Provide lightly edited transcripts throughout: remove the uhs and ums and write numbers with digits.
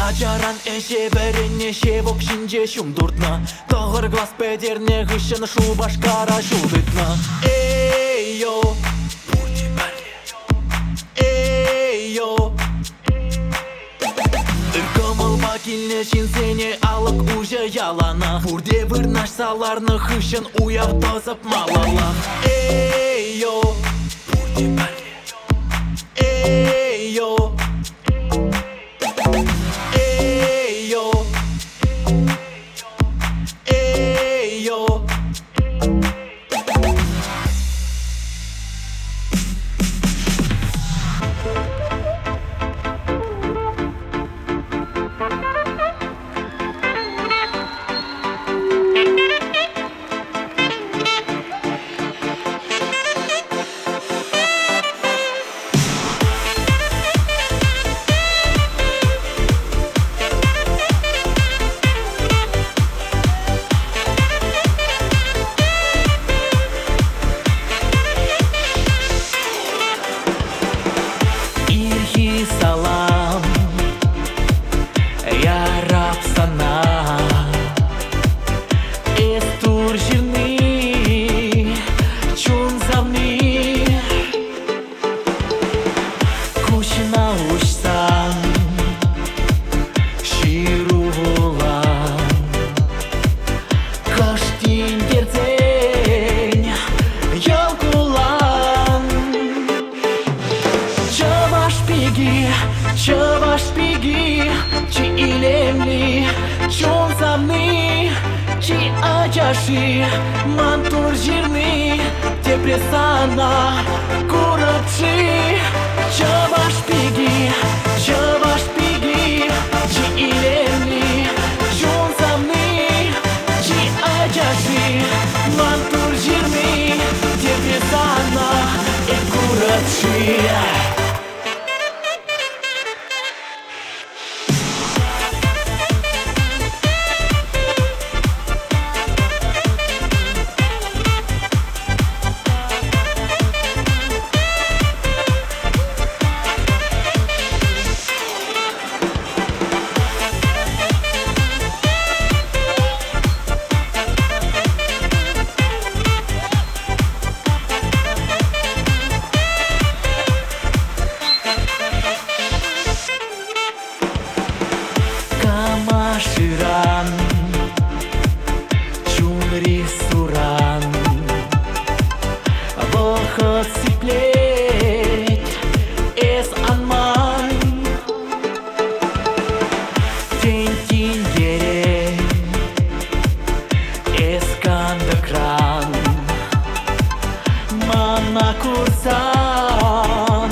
Ажаран эше берене шевок шинже шумдуртна. Тогыр глаз педерне гышын шу башкара шулдытна. Эй-йо, бурди бәле. Эй-йо, ыркымылма килне шинсене алык уже ялана. Бурде вырнаш саларны хышын уяв тозып малала. Эй-йо, бурди бәле. Эй-йо, салам, я раб сана. Эстур жирный, чун завни. Кушина ушсан, ширувулан. Каштин дердень, ялкулан. Чава шпиги, чи илемли, чон замны, чи ачаши, мантур жирный, депрессана, курапчи. Чава шпиги, чи илемли, чон замны, чи ачаши, мантур жирный, депрессана, курапчи. Ширан, чунри суран, бохот сиплет, эс анман, тень дере, эс кандакран, мана курсан,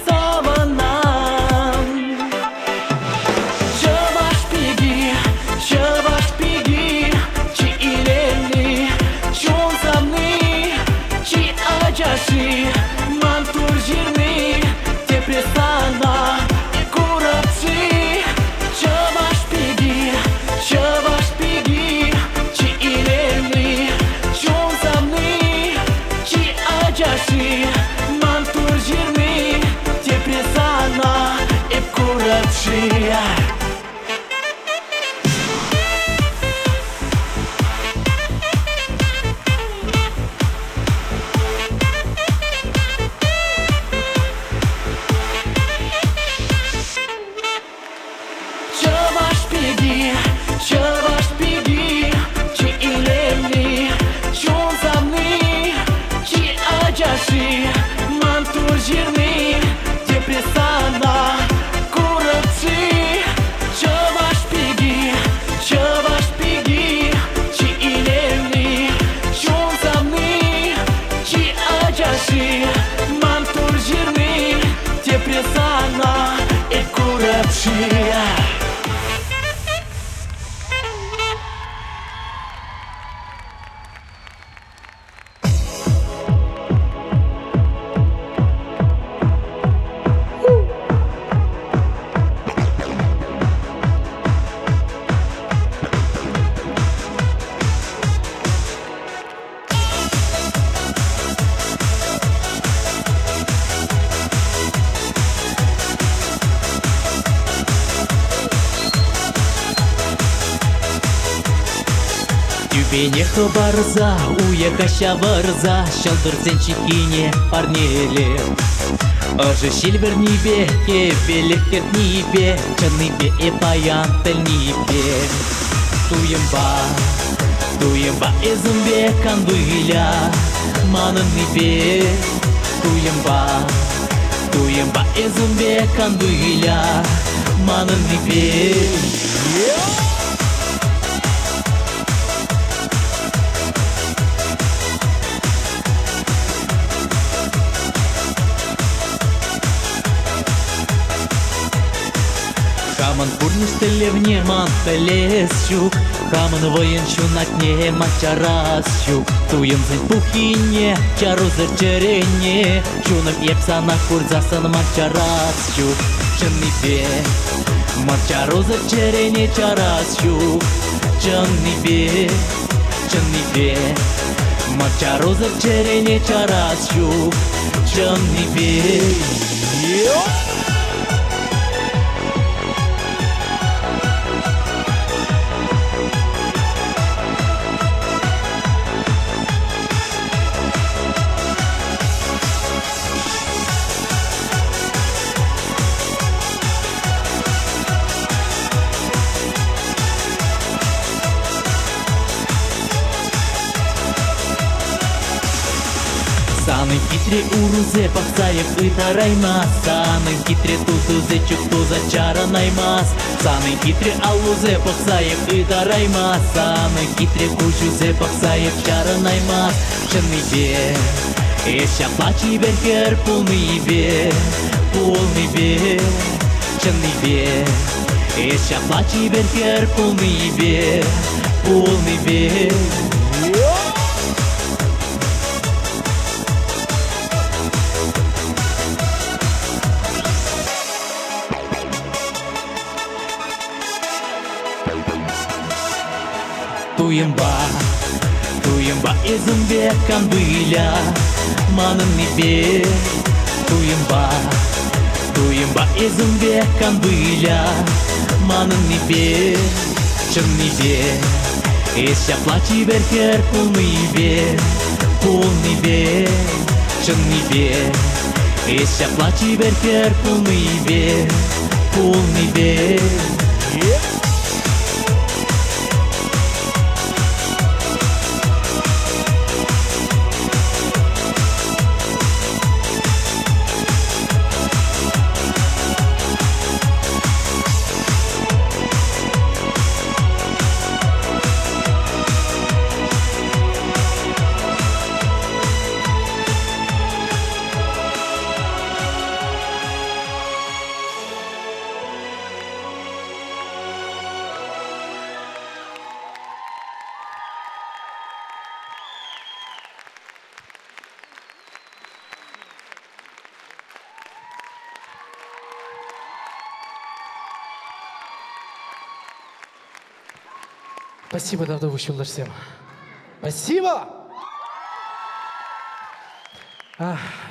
саванан. Чава шпиги, чи илемли, чон замны, чи ачаши, мантур жирный, депрессана, курапчи. Чава шпиги, чи илемли, чон замны, чи ачаши, мантур жирный, депрессана, курапчи. Чава шпиги, чи илемли, чон замны, чи ачаши, мантур жирный, депрессана, курапчи. Чава шпиги, чи илемли, чон замны, чи ачаши, мантур жирный, депрессана, курапчи. Бене хабарза, уякаща варза, шалдыр сенчикине парнеле. Ожи шильвер нибе, кебелектер нибе, чаныбе и паян тель нибе. Туемба эзымбе кандуиля, манын нибе. Туемба эзымбе кандуиля, манын нибе. Каман пурнистеле вне мантелес щук, каман воен шунатне мачарас щук. Туем зын пухине, чарузыр черене, шуным епсана курзасын мачарас щук. Чыннибе, мачарузыр черене чарас щук. Чыннибе, мачарузыр черене чарас щук. Чыннибе. Санын китре урузе пахсаев ытараймас, санын китре тутузе чуктуза чаранаймас, санын китре алузе пахсаев ытараймас, санын китре кучузе пахсаев чаранаймас. Чыннибе, эща плачи беркер пулнибе. Чыннибе, эща плачи беркер пулнибе. Туемба эзымбе кандуиля, манын нибе. Туемба эзымбе кандуиля, манын нибе. Чыннибе, эща плачи беркер пулнибе. Чыннибе, эща плачи беркер пулнибе. Спасибо, Давдович Юлдашсем. Спасибо!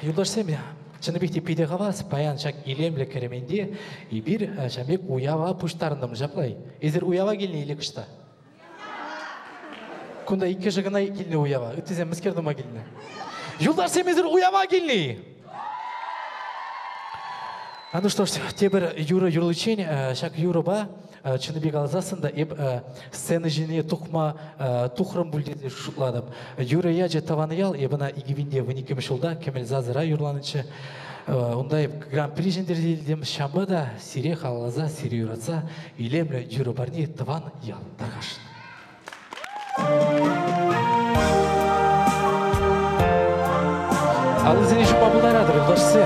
Юлдашсем, Чыныбекте пиде қабас, баян шак илемлі кеременде, и бір шамбек уява пұштарындым жаплай. Ezер уява келіне илі кышта. Күнда икі жығына келіне уява, үттізен мүскердіма келіне. Юлдашсем, ezер уява келіне! Ну что ж, тебір Юра Юрлычен, шак Юраба, Чыныбек алзасында сцены жіне тұқма тұқырым бүлдеде шутладым. Юра яже таваны ял, ебіна игивинде вынекем шулда, кемел зазыра юрланычы. Ондай гран-при жендерделдем шамбада, сире халаза, сире юратса, илемлі Юра барне таван ял. Тарғашын. Ал ізіне жұпа бұлдарадыр, ұлдашсы.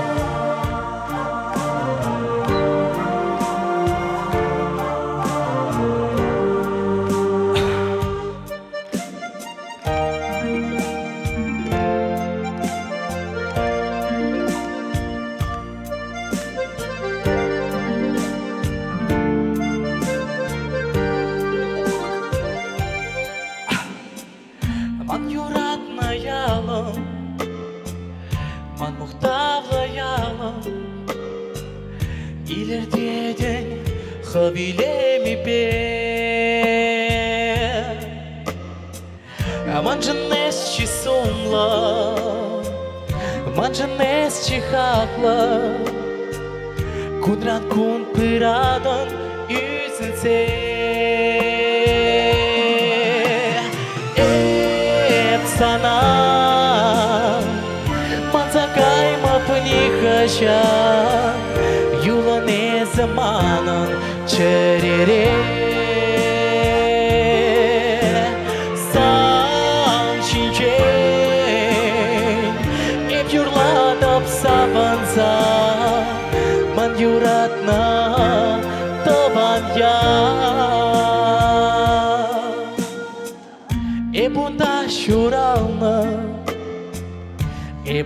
Manjines sumla, manjines hakla, kudran kun piradan yüzünse. Ep sana, manzakay mapnihasha, yula ne zamanın çerere. Man yuratna tabanya bunda şuralma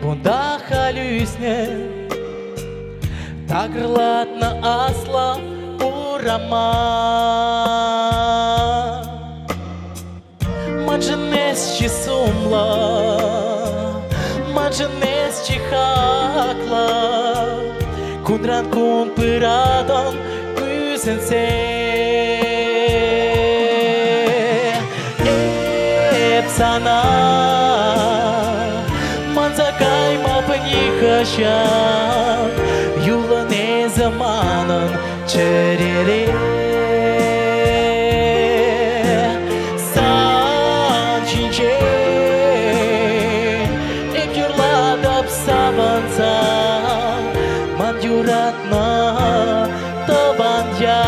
bunda halüsne Tagırlatna asla urama Manjines sumla Manjines hakla Kundran kun piradan yüzünse. Ep sana manzakay mapnihasha, yula ne zamanın çerere. San çinçen ek yurladap sabansa, man yuratna tabanya.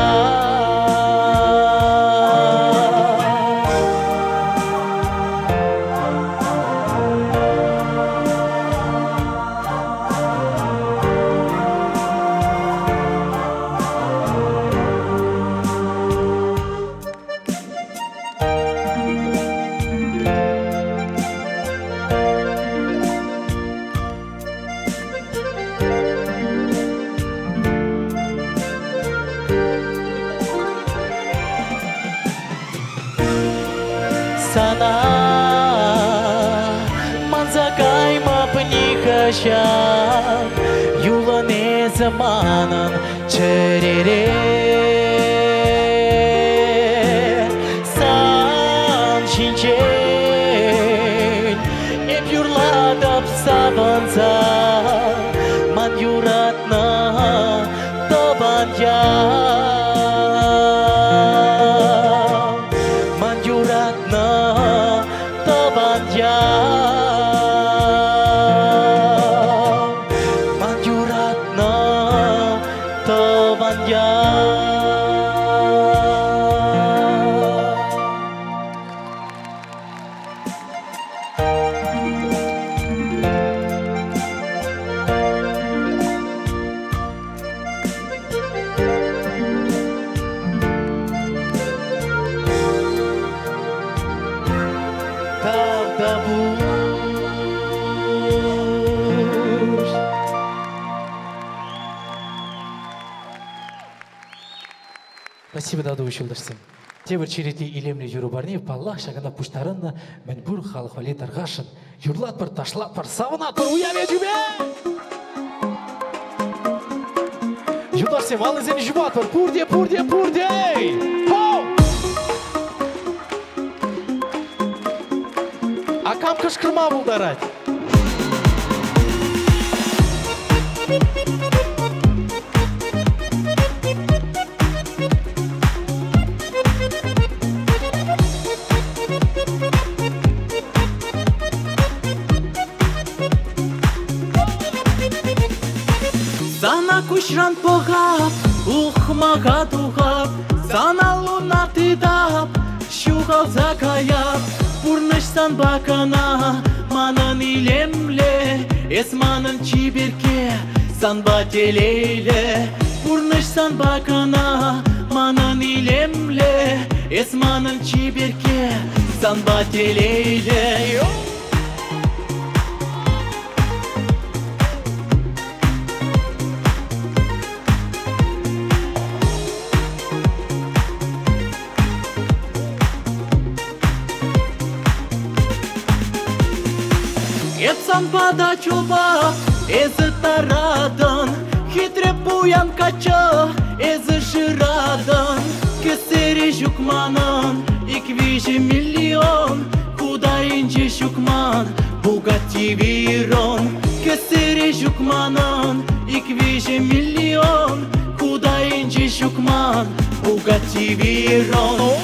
Sana manzakay mapnihasha, yula ne zamanın çerere. San çinçen ep yurladap sabansa, man yuratna tabanya. Спасибо, Дауды Училдашсен. Тебір черети илемлі жүру барне, паллах шағына пұштарынна мәнбүр халық валет арғашын. Юрлат бір, ташлат бір, савынат бір, уяве жүбе! Юлдарсен, валызен жүбат бір, пурде, пурде, пурде! Хоу! Акам кышқырма бұлдарад. Sana kuşran pogap, ухмага тухап, sana lunati dap, şugal zakayap, purnışsan bakana, manan ilemle, esmanın çibirke, san bateleyle, purnışsan bakana, manan ilemle, esmanın çibirke, san bateleyle. Епсан пада чуба, езы тарадан, хитре буян кача, езы жирадан, кесери жукманан, ик вижи миллион, куда и ince şukman Bugatti Veyron Kesere şukmanın 2 milyon Kuda ince şukman Bugatti Veyron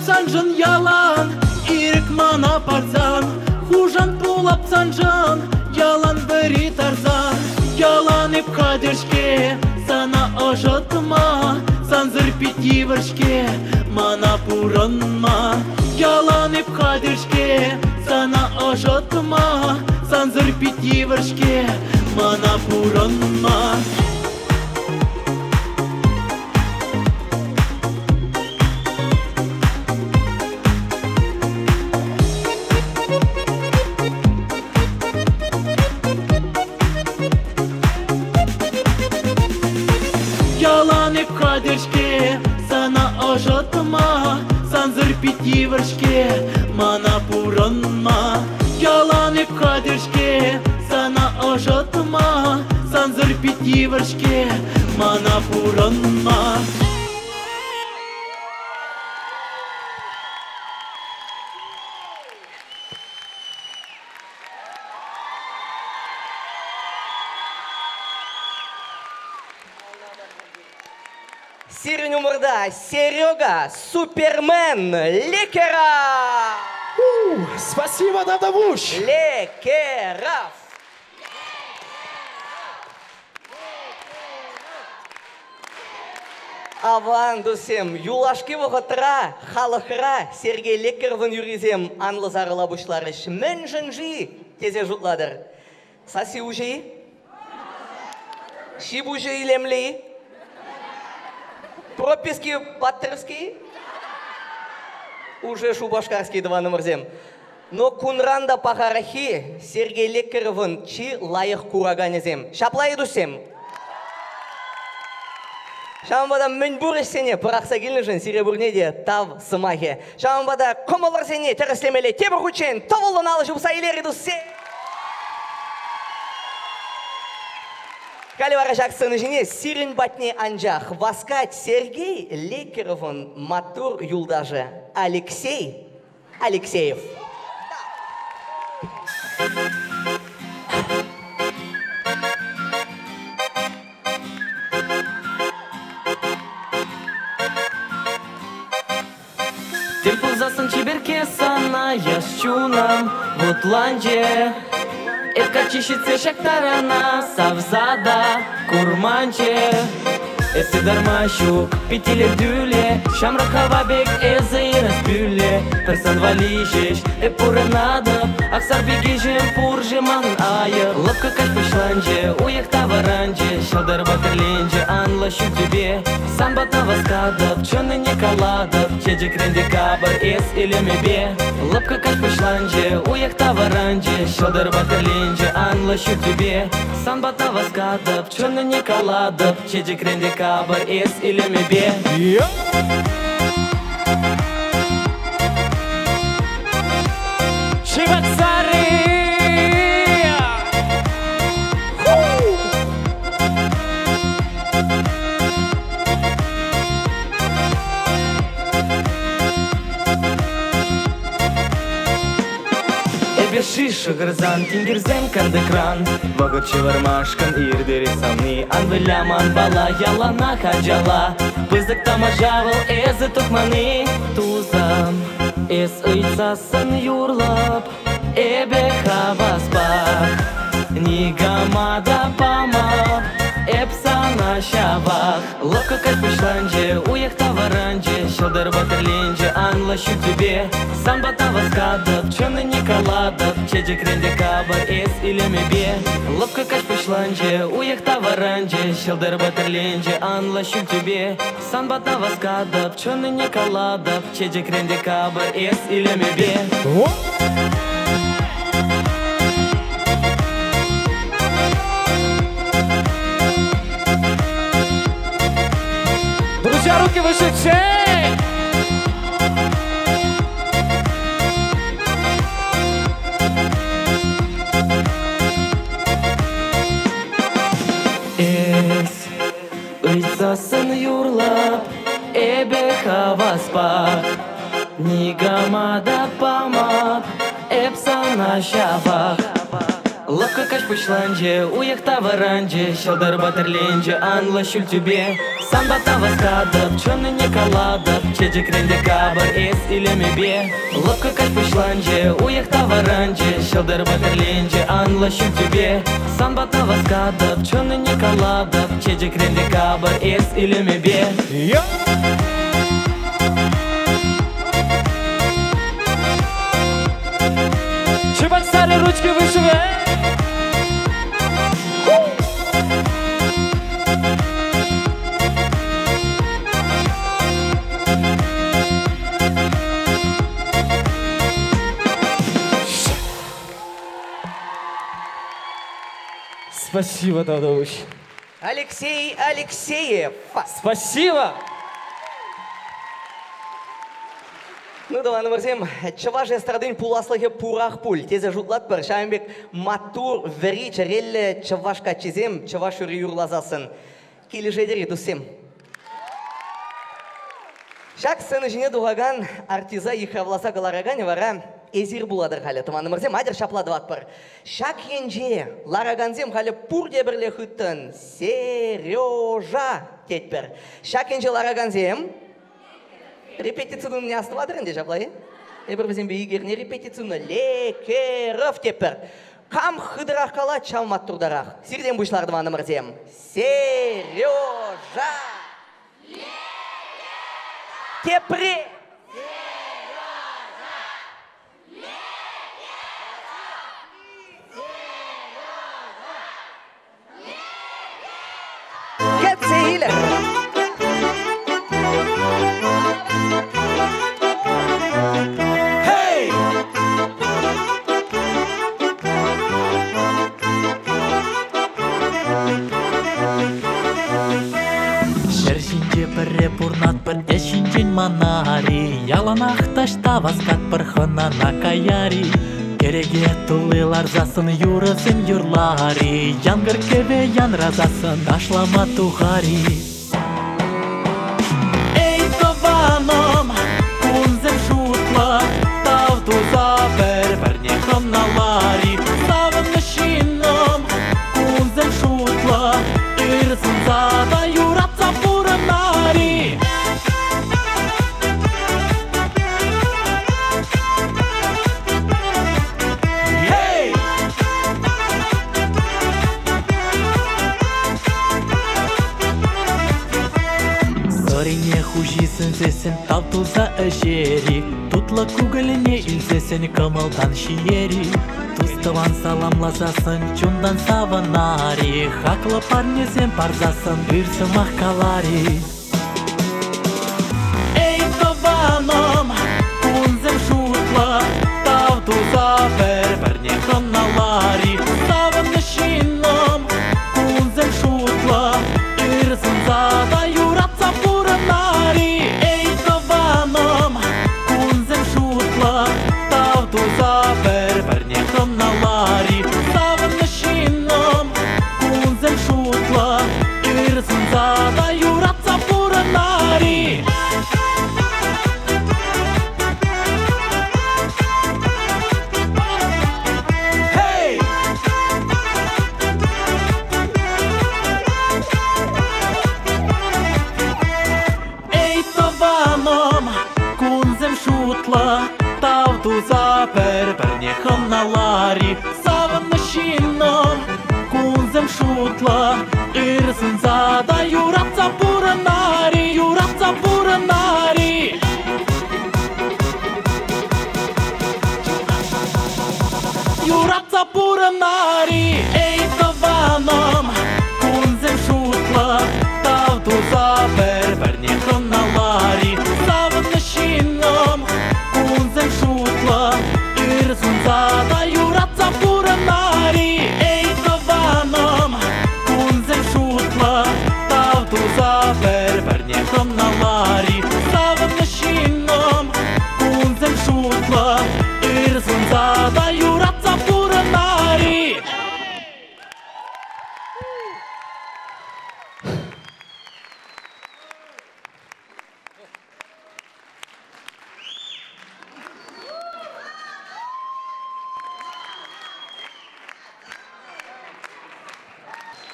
Sanjın yalan, irik mana parzan Hujan pulap sanjın, yalan beri tarzan Yalan ip kaderşke, sana aşatma Sanzır piti vırşke, mana puranma Yalan ip kaderşke, sana aşatma Sanzır piti vırşke, mana puranma Yalan hep kaderşke, sana aşatma Sanzır piti vırşke, mana puranma Yalan hep kaderşke, sana aşatma Sanzır piti vırşke, mana puranma Сирень умырда, Серега, Супермен, Лекера! Спасибо, Давдавуш! Лекеров! Аван досем, юлашки вғытыра, халықыра, Сергей Лекеровын юризем, анлы зарыла бұшлары шмен жынжи, тезе жұтладыр. Саси ұжи? Шиб ұжи илемли? Прописки батырский, уже шубашкарский 2 номерзем. Но кунранда пахарахи Сергей Лекеровын чи лайық кураганезем. Шапла едусем. Шамбада мүнбур сене пырақса келнежін серебурнеде тав сымахе. Шамбада комалар сене теріслемеле тебір хүчен тавылын алы жубса елер едусе. Каливара жаксыны жіне сирин батне анжақ васкать Сергей Лекеровын матур юлдажы Алексей Алексеев. Телпылзасын чеберке сана яшчунам Бутланже Эка чищице шактарана Савзада курманче Эсі дармашу петелер дюле Шамрахава бек эзайрас бюле Персан валишеш эпуранадып Аксар бегежем пуржеман айыр Лапка качпышланже уяхта варанже Шалдар батырленже анлашу тебе Самбата васкадып чоны не каладып Чеджик ренде кабар эс илемебе Лапка качпышланже уяхта варанже Шалдар батырленже анлашу тебе Самбата васкадып чоны не каладып Чеджик ренде кабар эс илемебе Шиша грызан, тингерзем кардекран Вагачы вармашкан ирдери самни Анвыляман бала ялана хаджала Пыздык тамажавыл эзі тұқманы Тузам эс ыйцасын юрлап Эбе хаваспақ Нигамада памап Эпсана шавақ Лапка качпышланже, уяхта варанже Шалдар батырленже, анлашу тебе Самбата васкадып, чоны не каладып Чеджик ренде кабар эс илемебе Лапка качпышланже пушланже, уехта варанже, щелдер батерленже, анла шүл тебе, сан бата васкадап, чоны не каладап, чеже кренде кабы, эс илеме бе. Друзья, руки выше, чей! Эс, ыйцасын юрлап, эбе хаваспак, нигамада памап, эпсана шавак. Лапка каш пушланже, уехта варанже, щелдер батерленже, анла шүл тебе, сан бата васкадап, чоны не каладап, чеже кренде кабар, эс илеме бе. Лапка каш пушланже, уехта варанже, щелдер батерленже, анла шүл тебе, сан бата васкадап, чоны не каладап, чеже кренде кабар, эс илеме бе. Чебоксары, ручки выше, Спасибо, Давдович. Алексей Алексеев. Спасибо. Ну, давай, мырзем, чаваш эстрадын пуласлығы пурах пуль. Тезе жутлат бір, шайынбек матур вери чарелі чавашка чезем, чаваш үрі юрлазасын. Келі жедері дұсем. Шак сыны жіне дуғаган артиза ихавласа галараган вара эзир буладыр халі. Туманы мырзем, адыр шапладыват бір. Шак енже лараганзем халі пурде бірле хүттін Сережа кетпір. Шак енже лараганзем репетицияны не оставадыр энде жаплай. Эбір бізен бейгеріне репетицияны лекеров тепір. Кам хыдырақ кала чалмат турдарақ. Сирден бұшларды маны мырзем. Сережа! Тепре! Кетсейлер! Пурнат бір эшинжен манари, яланақташта васкат бір хынана каяри. Кереге тулылар засын юрысым юрлари, янгыр кебе янразасын ашлама тухари. Эй, тованым, кунзем шутла, тавдуза бір-бірне хыналари. Савынышыным, кунзем шутла, ирсынза да юратса пурынари. Сырыне хужисын сесін тавтуза әжері, Тутлы күгіліне илсесін кымылдан шиері. Тустыван саламлазасын чундан саванари, Хаклы парнезен парзасын үрсімақ калари. Эй, тованым, кунзем шутла, тавтуза бір-бірне хыналари. Савынышыным, кунзем шутла, үрсінза да юратса пурынари. Эй, тованым, кунзем шутла, тавтуза бір-бірне хыналари. Савынышыным, кунзем шутла, үрсінза да юратса пурынари. Шутла, тавдуза бір-бірне хыналари. Савынышыным, кунзем шутла, үрсінза да юратса пурынари, юратса пурынари. Юратса пурынари, эй, тованым.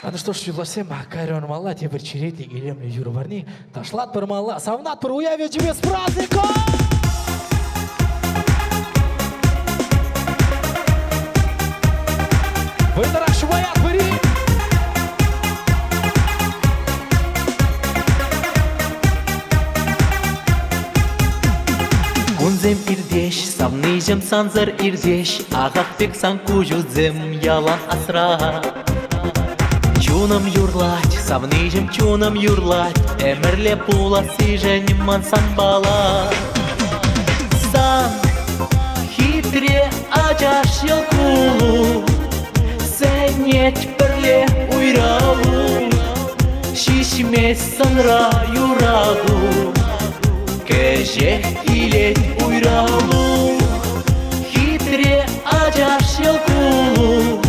Ну что ж, юласем, Карион Малла, те бір черети, илемлі юры барни, ташлат бір Малла, савнат бір уяве тебе с праздником! Выдара шваят бери! Кунзем ирдеш, савныжем санзар ирдеш, ағақпек сан күжузем ялан асра. Чунам юрлать, савныжем чунам юрлать, эмерле пула сиженем мансан бала. Сан хитре ачаш елкулу, сенет перле уйралу, шишмес санра юраду, кежех илет уйралу. Хитре ачаш елкулу,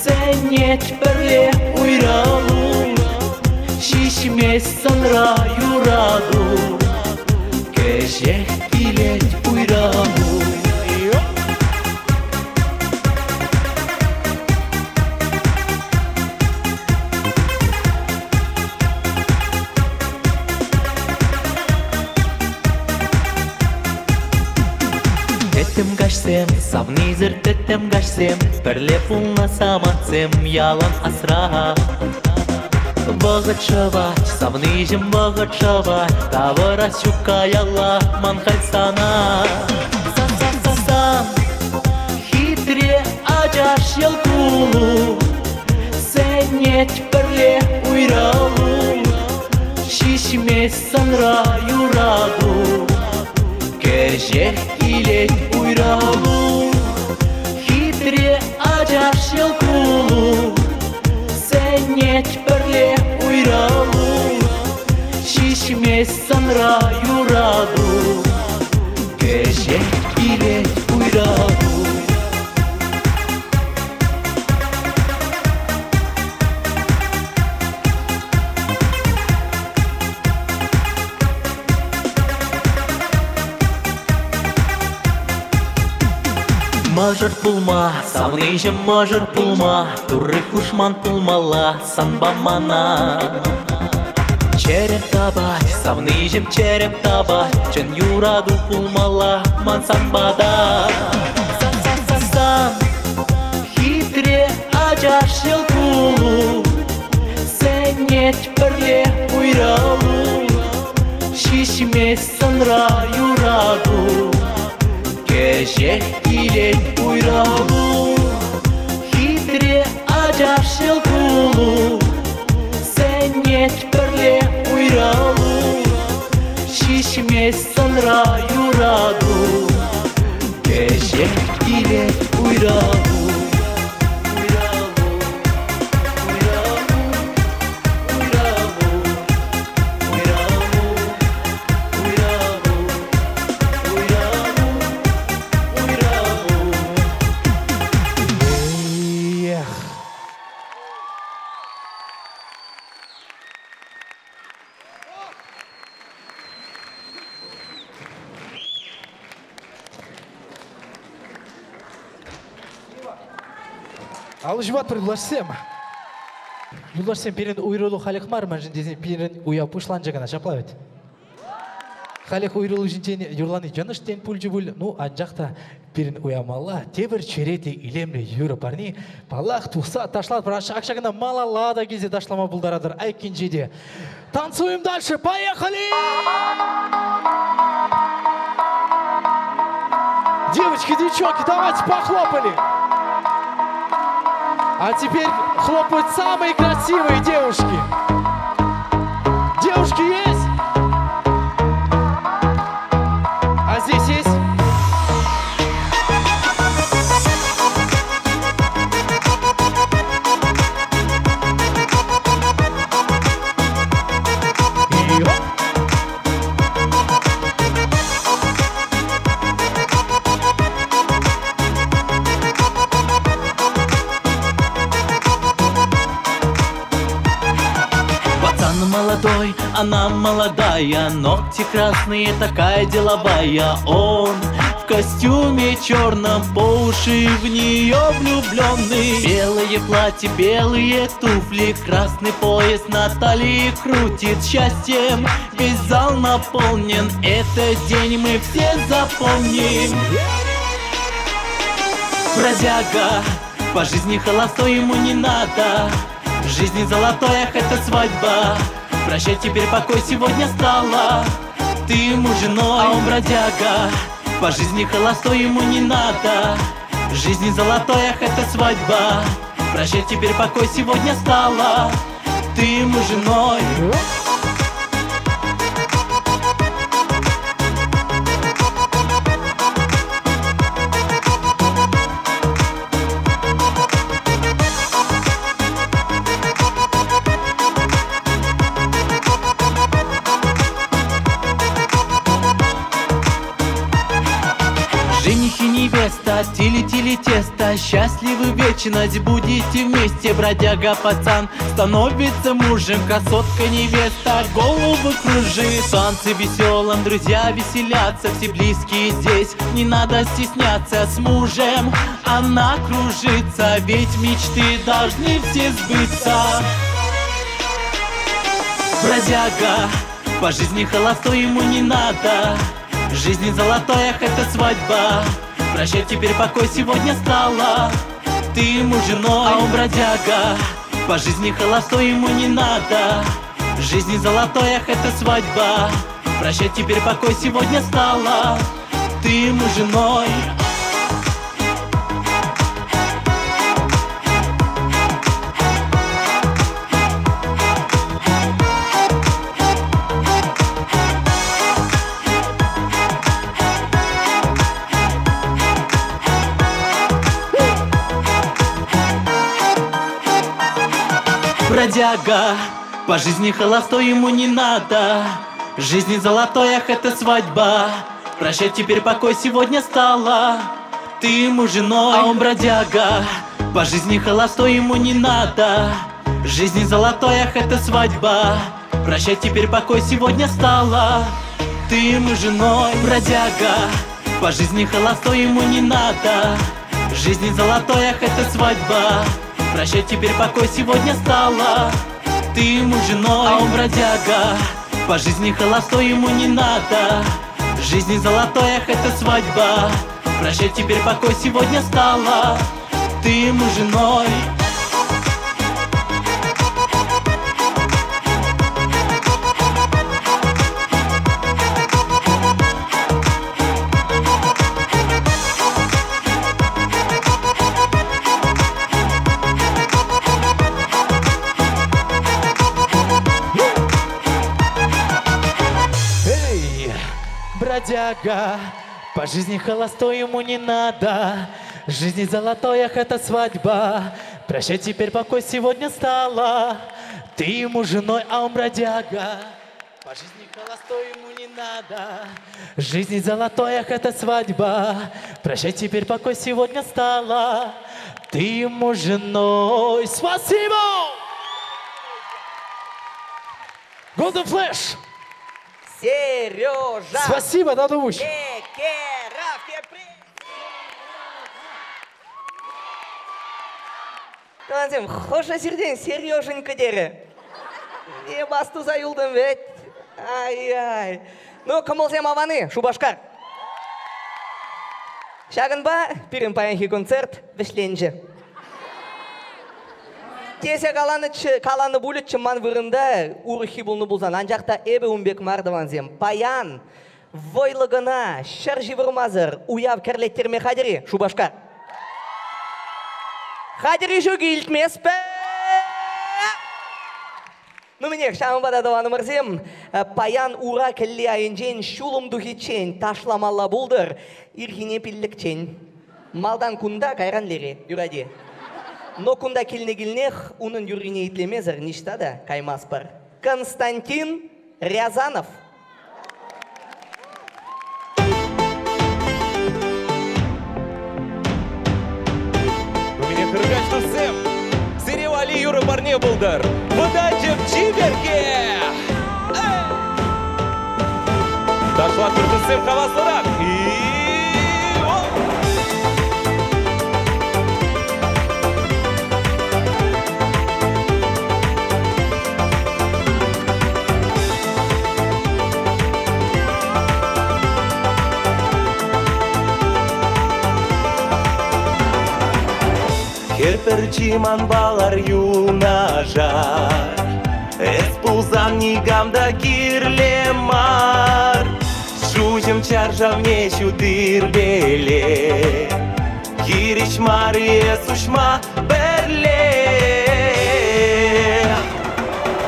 сенет перле уйралу, шишмес санра юраду, кежех илет уйралу. Тетем гашсем, савнизер тетем гашсем, перле пулна саматсем ялан асра. Бағыт шабать, савныжем бағыт шабать, тавара щука яла манхаль сана. Сан хитре ачаш елкулу, сенет перле уйралу, шишмес санра юраду, кежех илет уйралу. Хитре ачаш елкулу, сенет перле уйралу, шишмес санра юраду, кежех илет уйралу. Мажыр пулма, савныжем мажыр пулма, туры кушман пулмала санба мана. Череп табать, савныжем череп табать, чын юраду пулмала ман санбада. Сан хитре ачаш елкулу, сенет перле уйралу, шишмес санра юраду, кежех илет уйралу. Хитре ачаш елкулу, сенет перле уйралу, шишмес санра юраду, кежех илет уйралу. Алжыбат приглашсем. Юлашсем перен уйролу халик марман жіндесен перен уя пушлан жагана шаплавет. Халик уйролу жінден юрланы жаныштен пульжы бүл, ну анжақта перен уя мала, тебір черети илемлі юры парни, палақ тұқса ташлат прашы ақшағына мала лада кезде ташлама бұлдарадыр айкен жеде. Танцуем дальше, поехали! Девочки, девчонки, давайте похлопали! А теперь хлопают самые красивые девушки. Девушки есть? А здесь есть? Молодой, она молодая, ногти красные, такая деловая. Он в костюме черном, по уши в нее влюбленный. Белое платье, белые туфли, красный пояс на талии крутит. Счастьем весь зал наполнен, этот день мы все запомним. Бродяга, по жизни холостой, ему не надо. В жизни золотой, ах, это свадьба. Прощай теперь покой, сегодня стала ты ему женой, а он бродяга. По жизни холостой, ему не надо. В жизни золотой, ах, это свадьба. Прощай теперь покой, сегодня стала ты ему женой. Тили-тили тесто, счастливы вечность, будете вместе. Бродяга пацан становится мужем, красотка невеста голову кружит. Танцы веселым, друзья веселятся, все близкие здесь, не надо стесняться. С мужем она кружится, ведь мечты должны все сбыться. Бродяга, по жизни холостой, ему не надо. В жизни золотой, ах, это свадьба. Прощай теперь покой, сегодня стала ты ему женой, а он бродяга. По жизни холостой, ему не надо. В жизни золотой, ах, это свадьба. Прощай теперь покой, сегодня стала ты ему женой. Бродяга, по жизни холостой, ему не надо. В жизни золотой, ах, это свадьба. Прощай теперь покой, сегодня стала ты ему женой, а он бродяга. По жизни холостой, ему не надо. В жизни золотой, ах, это свадьба. Прощай теперь покой, сегодня стала ты ему женой. Бродяга, по жизни холостой, ему не надо. В жизни золотой, ах, это свадьба. Прощай теперь покой, сегодня стала ты ему женой, а он бродяга. По жизни холостой, ему не надо. В жизни золотой, ах, это свадьба. Прощай теперь покой, сегодня стала ты ему женой. Бродяга, по жизни холостой, ему не надо. В жизни золотой, ах, это свадьба. Прощай теперь покой, сегодня стала ты ему женой, а он бродяга. По жизни холостой, ему не надо. В жизни золотой, ах, это свадьба. Прощай теперь покой, сегодня стала ты ему женой. Спасибо! Golden Flash! Сережа! Спасибо, Дадуш! Танзим, хош әсерден Сереженька дері. Не басту заюлдым ведь. Ай-ай. Ну, кім олсем аваны, Шубашкар. Шагын ба, пирім паянхи концерт, вешленжі. Тесе қаланы бұлет чыман вырында урыхи бұлны бұлзан. Анжақта әбі умбек мардыванзем. Паян, войлығына, шаржи вырмазыр, уяв кәрлеттерме қадері, Шубашкар. Қадері жүгі илтмес пә! Ну, менек, шамын бада даваны мырзем, паян ура кәлі айынжен, шулым дұхичен, ташламалла бұлдыр, ирхине піллікчен. Малдан күнда кайран лері, юради. Но кунда килнех, унын юрине итлемезер, ништа да каймас бар. Константин Рязанов. У меня кыргачты сем. Серевали Юра Барне булдар. Выдача в Чиберке. Дошла кырды сем хавасырак. И чиман балар юнажар. Эс пулзан нигамда кирлемар. Шужем чаржав нечу дырбеле. Кирич мария сушма берле.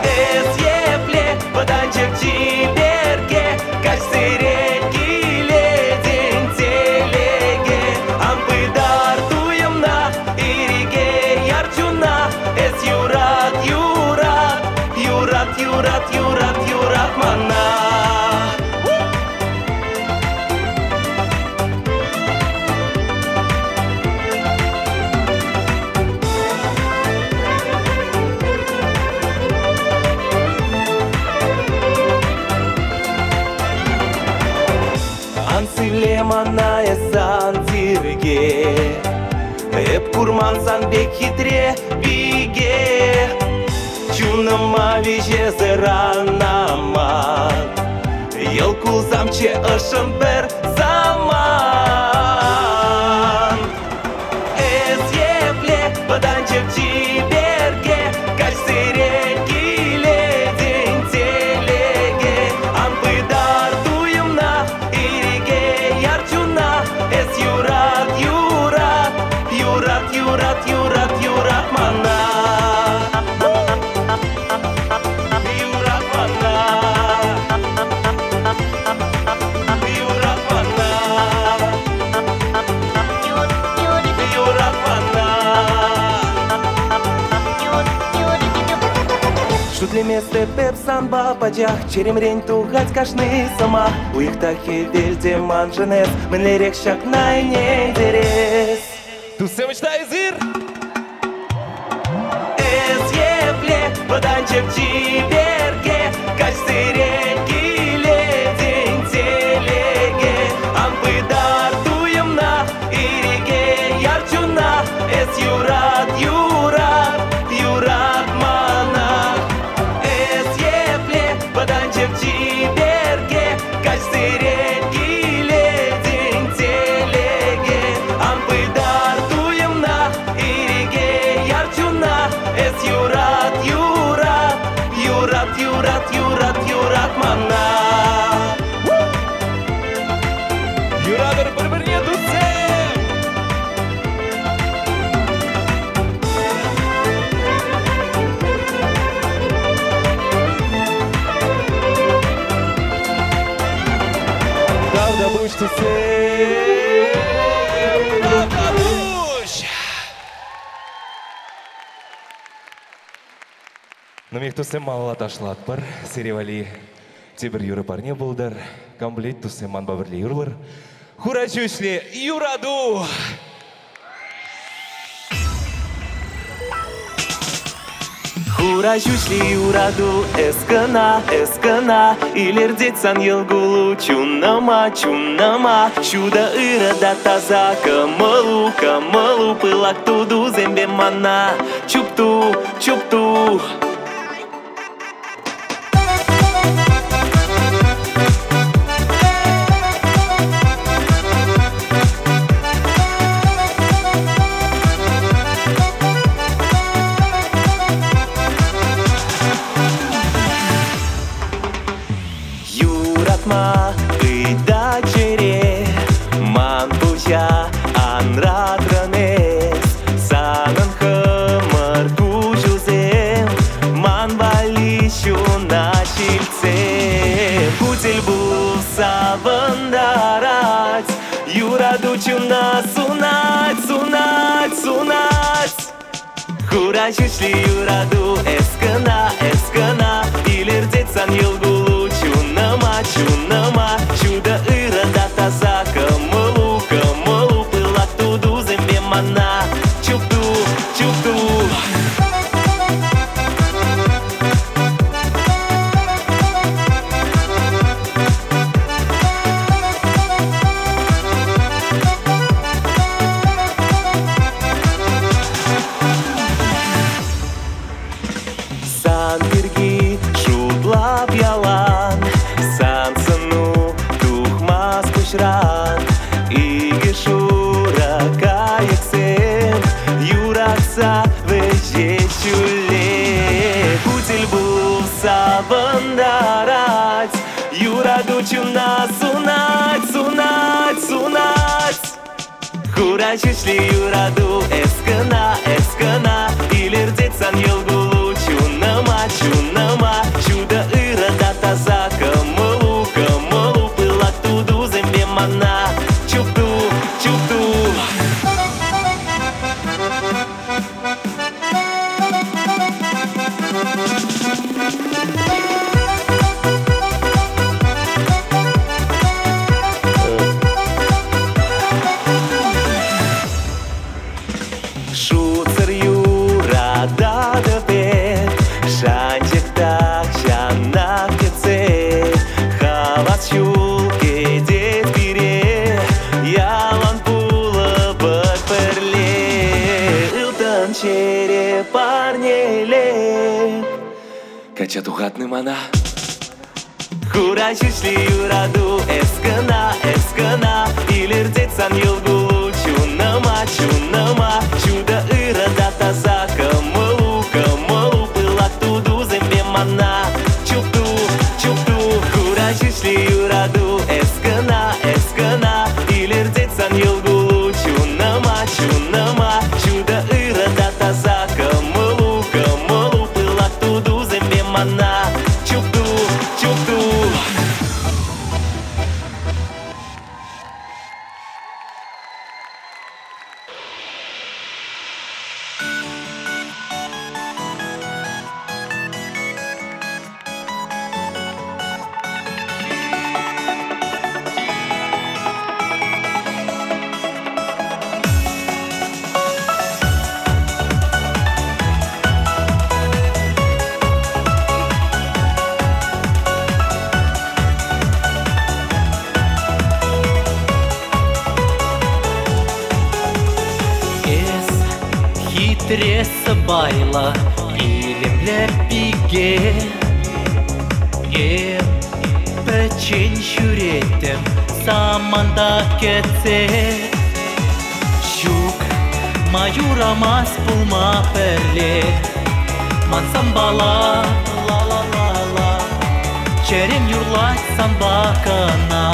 Эс епле поданчик чиберге. Каш сыретгиле день телеге. Ампыдар туемна ириге ярчуна. Эс юрат, юрат, юрат, юрат, юрат, юрат мана. Ансилеманая сантирге. Эп курман сан бек хитре биге. Чунама виже зеранаман. Ел кулзамче ышын бір заман. Эс епле баданчык чиберге. Каш сыретгиле день телеге. Ампыдар туемна ириге ярчуна. Эс юрат, юрат, юрат, юрат, юрат, юрат мана. Юрат мана. Юрат мана. Юрат мана. Шутлеместе пепсан бападжах. Черемрень тухать кашны сама. Уйхтахе вельде манженес. Менлерек шакнай не дерес. Тусе мечтай зир. Эс епле поданчик чиберге. Каш сыретгиле день телеге. Ампыдар туемна ириге ярчуна. Эс юрат, юрат, юрат мана. Эс епле поданчик чиберге. Каш сыретгиле день телеге. Ампыдар туемна ириге ярчуна. Эс юрат, юрат, юрат, юрат, юрат, юрат мана. Юрадыр бір-біріне дұсем. Давда буш дұсем. Давда буш. Номек тусем малала ташлат бар. Серевали тебір юры парне болдар. Комплект тусем манба бірле юрлар. Хура чүшле юраду. Хура чүшле юраду. Эскана, эскана. Илердетсан елгулу. Чунама, чунама. Чуда ырада таза. Камалу, камалу. Пылак туду зембе мана. Чупту, чупту. Юратма ыйда чере. Ман пуча анрадранес. Санын хымыр кучузем. Ман валищу на чильцем. Путель был савандарать. Юраду чуна сунать, сунать, сунать. Хура чүшли юраду. Эскана, эскана. Илердетсан елгулу. Чунама, чунама. Чуда ырада таза. Камалу, камалу. Пылак туду зембе мана. Чупту, чупту. Сан бирги шутлап ялан. Сан сыну тухмас кушран. Иге шура кайыксен. Юратса Юраду чуна сунать, сунать, сунать. Хура чишли юраду эскана, эскана. Илердет сан елгулу чунама, чунама. Чудо ырада таза камылу, камылу. Пылак туду зембе мана. Чупту, чупту. Шуцер юрада дебе, шанчик так шана кеце, хавас юлке дед бире, ялан пула бакперле, илтан чере парнеле, кача тухатны мана. Хура чишли юраду эскана, эскана, илердет сан елгулу чунама, чунама. Чудо ырада таза камылу, камылу. Пылак туду зембе мана. Чупту, чупту. Хура чишли юраду эскана, эскана. Илердет сан елгулу чунама, чунама. Чудо ырада таза камылу, камылу. Пылак туду зембе мана. Чупту, чупту. Хитресса байла илемле пиге, печень шүретем саманда кетсе. Щук маюрамас пулма перле, мансам бала, ла-ла-ла-ла. Черем юрлать санбакана,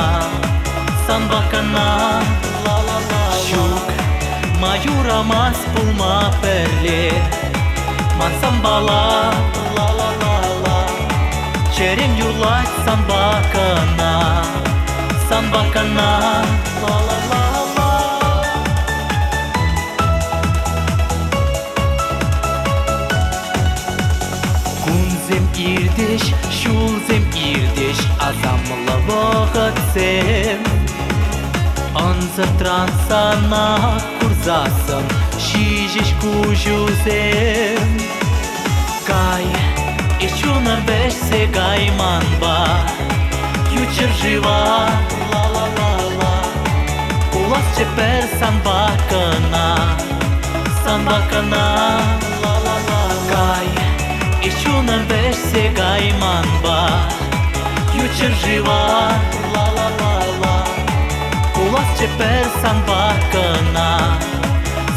санбакана, ла-ла-ла. Щук маюрамас пулма перле, мансам бала, ла-ла-ла-ла. Черем юрлать санбакана, санбакана, ла-ла-ла-ла. Кунзем ирдеш, шулзем ирдеш, азамла вағытсем. Анзатрансана курзасам, шижеш кужузем. Кай, ищуна бешсе гайманба, ючер жива, ла-ла-ла-ла. Улас чепер санбакана, санбакана, ла-ла-ла. Кай, ищуна бешсе гайманба, ючер жива, ла-ла-ла-ла. Улас чепер санбакана,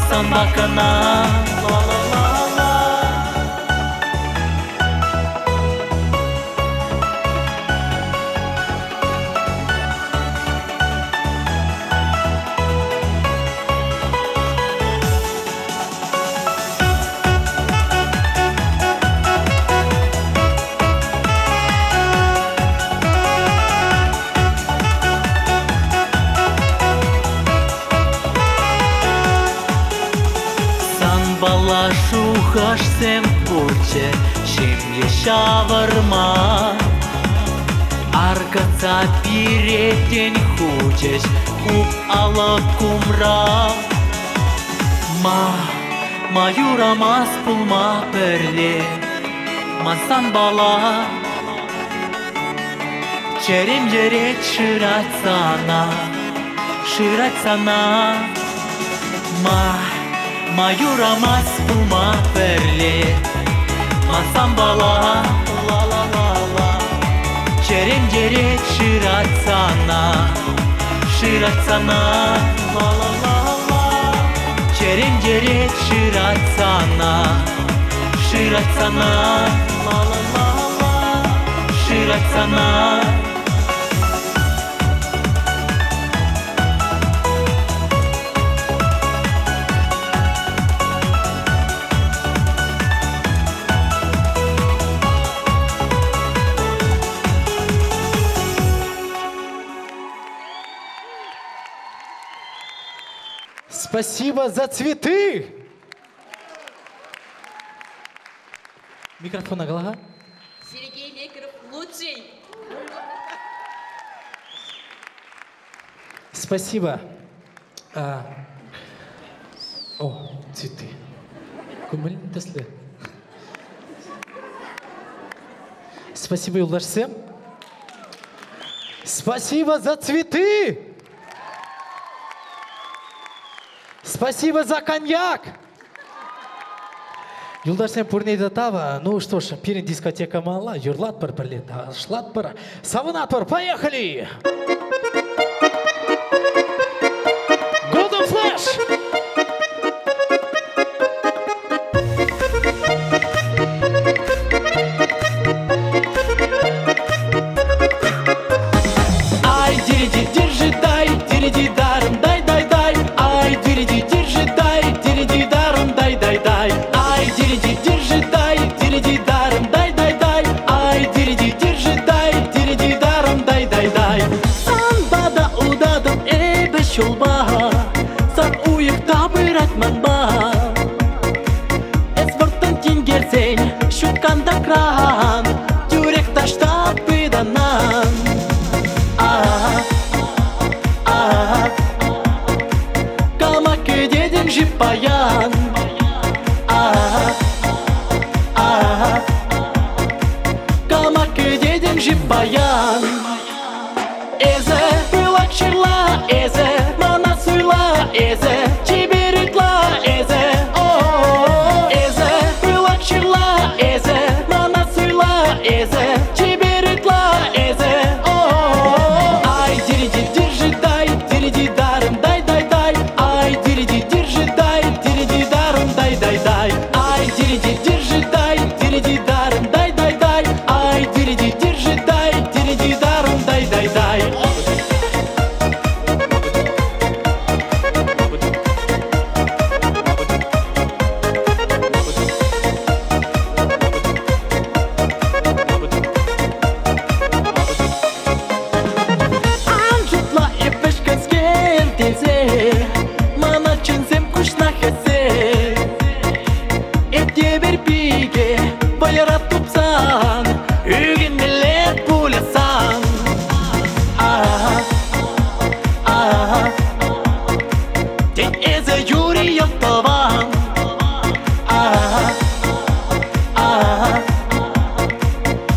санбакана, ла-ла-ла-ла. Шухашсем пурче, шимле шаварма. Аргаца пиретень хучеш, куп ала кумра. Маюрамас пулма перле, масан бала. Черем жерет ширать сана, ширать сана. Маюрамас пулма перле, масан бала, ла-ла-ла-ла. Черем жерет ширать сана, ширать сана, ла-ла-ла-ла. Черем жерет ширать сана, ширать сана, ла-ла-ла-ла. Ширать сана, Спасибо за цветы. Микрофон на голову. Сергей Некров лучший. Спасибо. О, цветы. Спасибо, Юлдашсем. Спасибо за цветы. Спасибо за коньяк. Юлдашсем пурнейда тава. Ну что ж, перед дискотека мала. Юрлат пар прилета. Шлат пар. Саванат пар. Поехали. Golden Flash. Ай, дириди, держи, дай, дириди, даром, дай, дай, дай. Ай, дириди, держи, дай, дириди, даром, дай, дай, дай. Ай, дириди, держи, дай, дириди, даром, дай, дай, дай. Ай, дириди, держи, дай, дириди, даром, дай, дай, дай. Санбада удадым, эбе шулба. Сан уйыкта бырат манба. Эсвортын тингерсен, шукканда кран. Юрек таштап быданан. Калмак деден жипаян. Калмак деден жипаян. Эзе пылак шырла, эзе мана суйла, эзе чиберитла, эзе о, эзе пылак шырла, эзе мана суйла, эзе чиберитла, эзе о. Ай, дириди, держи, дай, дириди, даром, дай, дай, дай. Ай, дириди, держи, дай, дириди, даром, дай, дай, дай. Ай, дириди, держи, дай, дириди, даром, дай, дай, дай. Ай, дириди, держи, дай, дириди, даром, дай, дай, дай. Анжутла епешкаскен тезе, мана ченсем кушна хесе. Эте берпиге, баярат тупсан, үген мелет пулясан. Тен эзе юри йоттован.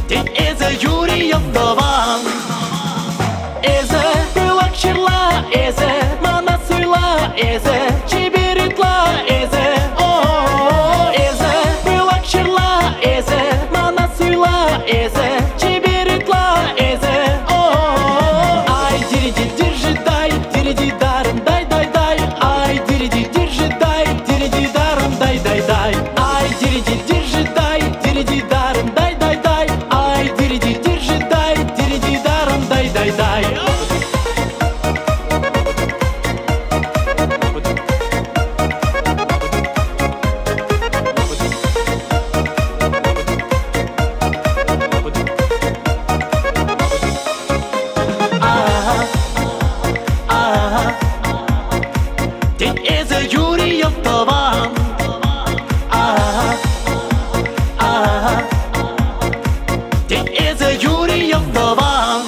Тен эзе юри йоттован. Эзе пылак шырла, эзе мана суйла, эзе чиберитла, эзе о, эзе пылак шырла, эзе мана суйла, эзе чиберитла, эзе о. Ай, дириди, держи, дай, дириди, даром, дай, дай, дай. Ай, дириди, держи, дай, дириди, даром, дай, дай, дай. Ай, дириди, держи, дай, дириди, даром, дай, дай, дай. Ай, дириди, держи, дай, дириди, даром, дай, дай, дай. Тен эзе юри йоттован. Тен эзе юри йоттован.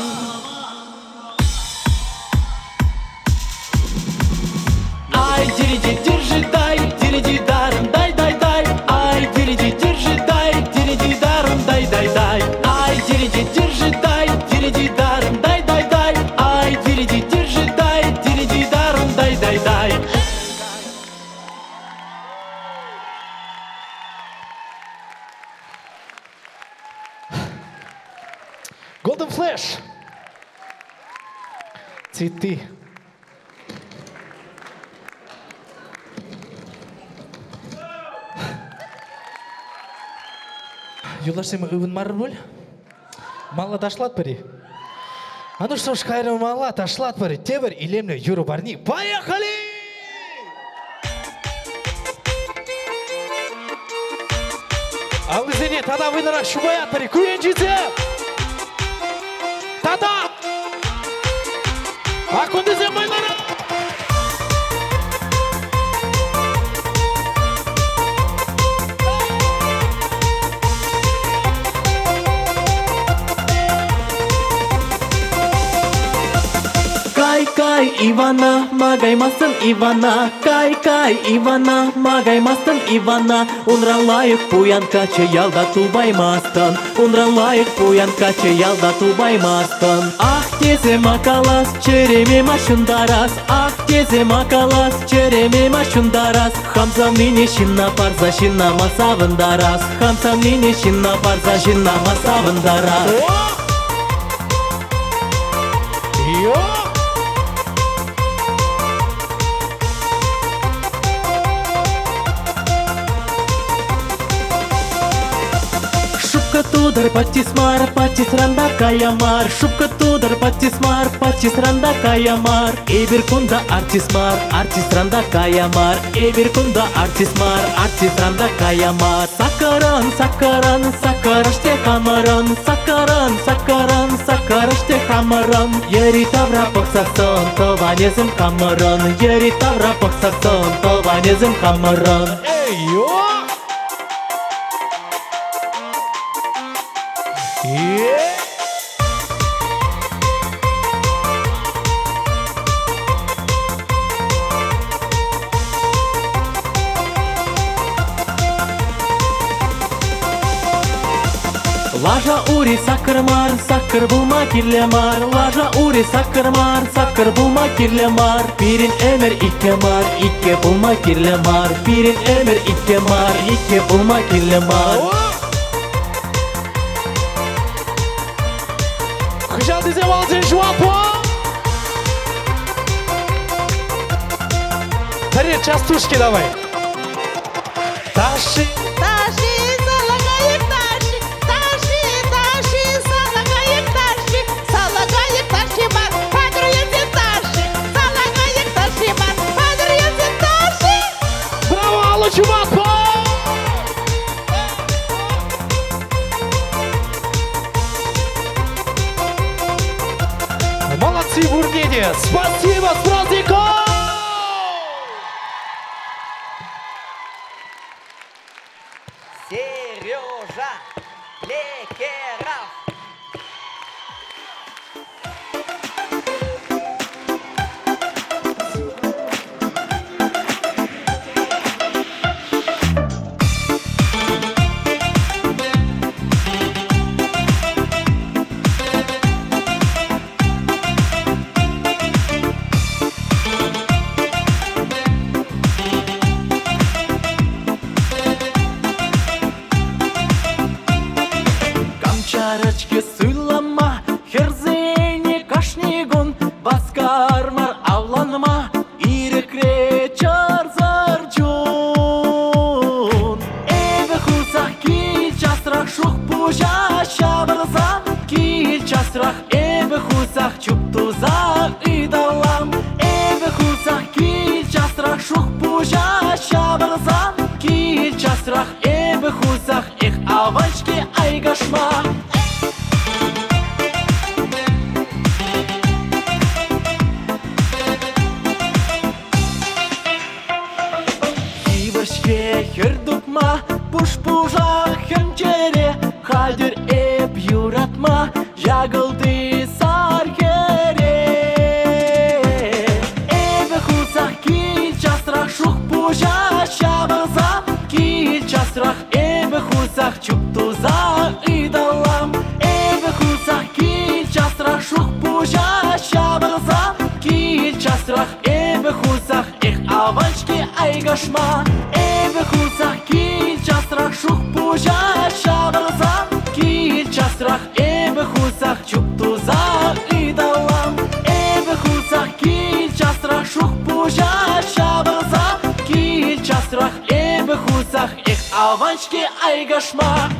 Ай, дириди, держи, дай, дириди, даром, дай, дай, дай. Ай, дириди, держи, дай, дириди, даром, дай, дай, дай. Ай, дириди, держи, дай, дириди, даром, дай, дай, дай. Ай, дириди, держи, дай, дириди, даром, дай, дай, дай. Golden Flash. Цветы. Юлдашсем ывын марбуль. Мала ташлат пари. А ну что ж, хайрым мала ташлат пари. Тебер илемле юру барни. Поехали! Ал изене тада выдара шубаят пари. Куенчице! Тада! Акундизе майлара! Ивана, магаймастын Ивана, кай Ивана, магаймастын Ивана. Унралайық пуянка ялда тубаймастын, унралайық пуянка ялда тубаймастын. Ах тезе макалас, череме машындарас, ах тезе макалас, череме машындарас. Хамзам нине шинна парза шинна масавындарас, хамзам нине шинна парза шинна масавындарас. Шубка тудар патисмар, патисранда каямар. Шубка тудар патисмар, патисранда каямар. Эбир кунда артисмар, артисранда каямар. Эбир кунда артисмар, артисранда каямар. Сакаран, сакаран, сакараште хамаран. Сакаран, сакаран, сакараште хамаран. Ери тавра паксасон, тованезым хамаран. Ери тавра паксасон, тованезым хамаран. Лажа ури сакырмар, сакыр булма кирлемар. Лажа ури сакырмар, сакыр булма кирлемар. Пирин эмер иккемар, икке булма кирлемар. Пирин эмер иккемар, икке булма кирлемар. Хыжал дезем алтын жуапо. Тарет частушки давай. Таши. Чувак! Молодцы, Бургене! Спасибо, с праздником! Сережа Лекеров. Камчарочки сыйлама, херзене кашнигун. Баскармар авланма, ирекре чарзарчун. Эве хусах кил часрах шух пужа шабарзам. Кил часрах эве хусах чуптузах идалам. Эве хусах кил часрах шух пужа шабарзам. Кил часрах эве хусах их авачки айгашма. Хердукма, пуш-пужа, хемчере, хальдер эп юратма, ягылды саркере. Эве хусах кил часрах шух пужа шабазам, кил часрах эве хусах чуптуза идалам. Эве хусах кил часрах шух пужа шабазам, кил часрах эве хусах их аванчки айгашма. Эве хусах кил часрах шух пужа шабазам, кил часрах эве хусах чуптуза идалам. Эве хусах кил часрах шух пужа шабазам, кил часрах эве хусах их аванчки айгашма.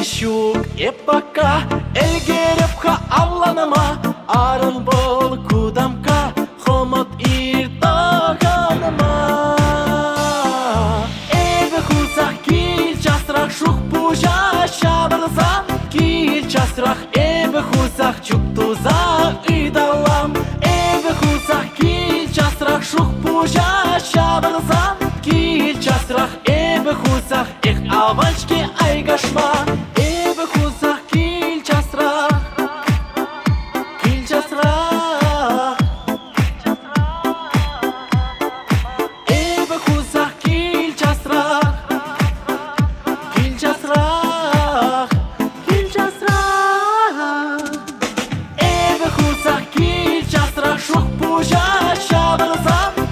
Щук эпака, элгерепха авланыма, арын бол кудамка, хомот иртаганыма. Эве хусах кил часрах шух пужа шабарзам, кил часрах эбе хусах чуктуза идалам эбе хусах кил часрах шух пужа шабарзам кил часрах эбе хусах эх авачки айгашма эбе хусах кил часрах эбе хусах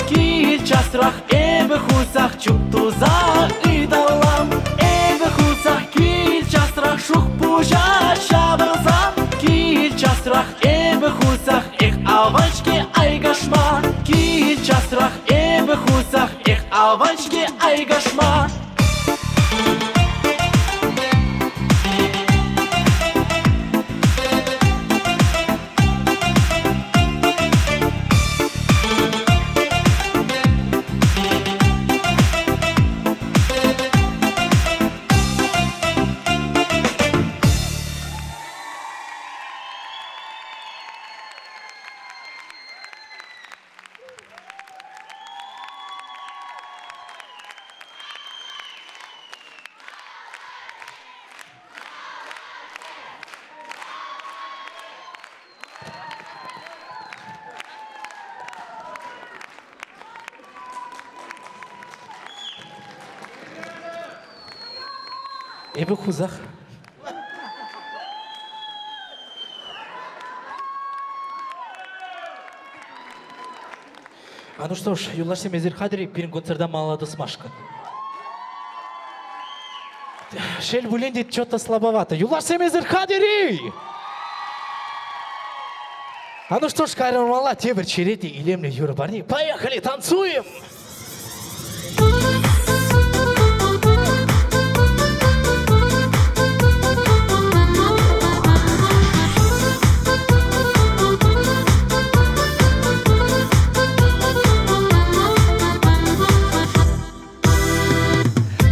кил часрах эбе хусах чуктуза идалам эбе хусах кил часрах шух пужа шабарзам кил часрах эбе хусах эх авачки айгашма кил часрах эбе хусах эх авачки айгашма эбе хусах. А ну что ж, Юлаш Семезир Хадри, перед концертом молодос Машка. Шель Булендит что-то слабовато. Юлаш Семезир Хадри! А ну что ж, Карен Мала, Тебер Черети и Лемли Юра Барни. Поехали, танцуем!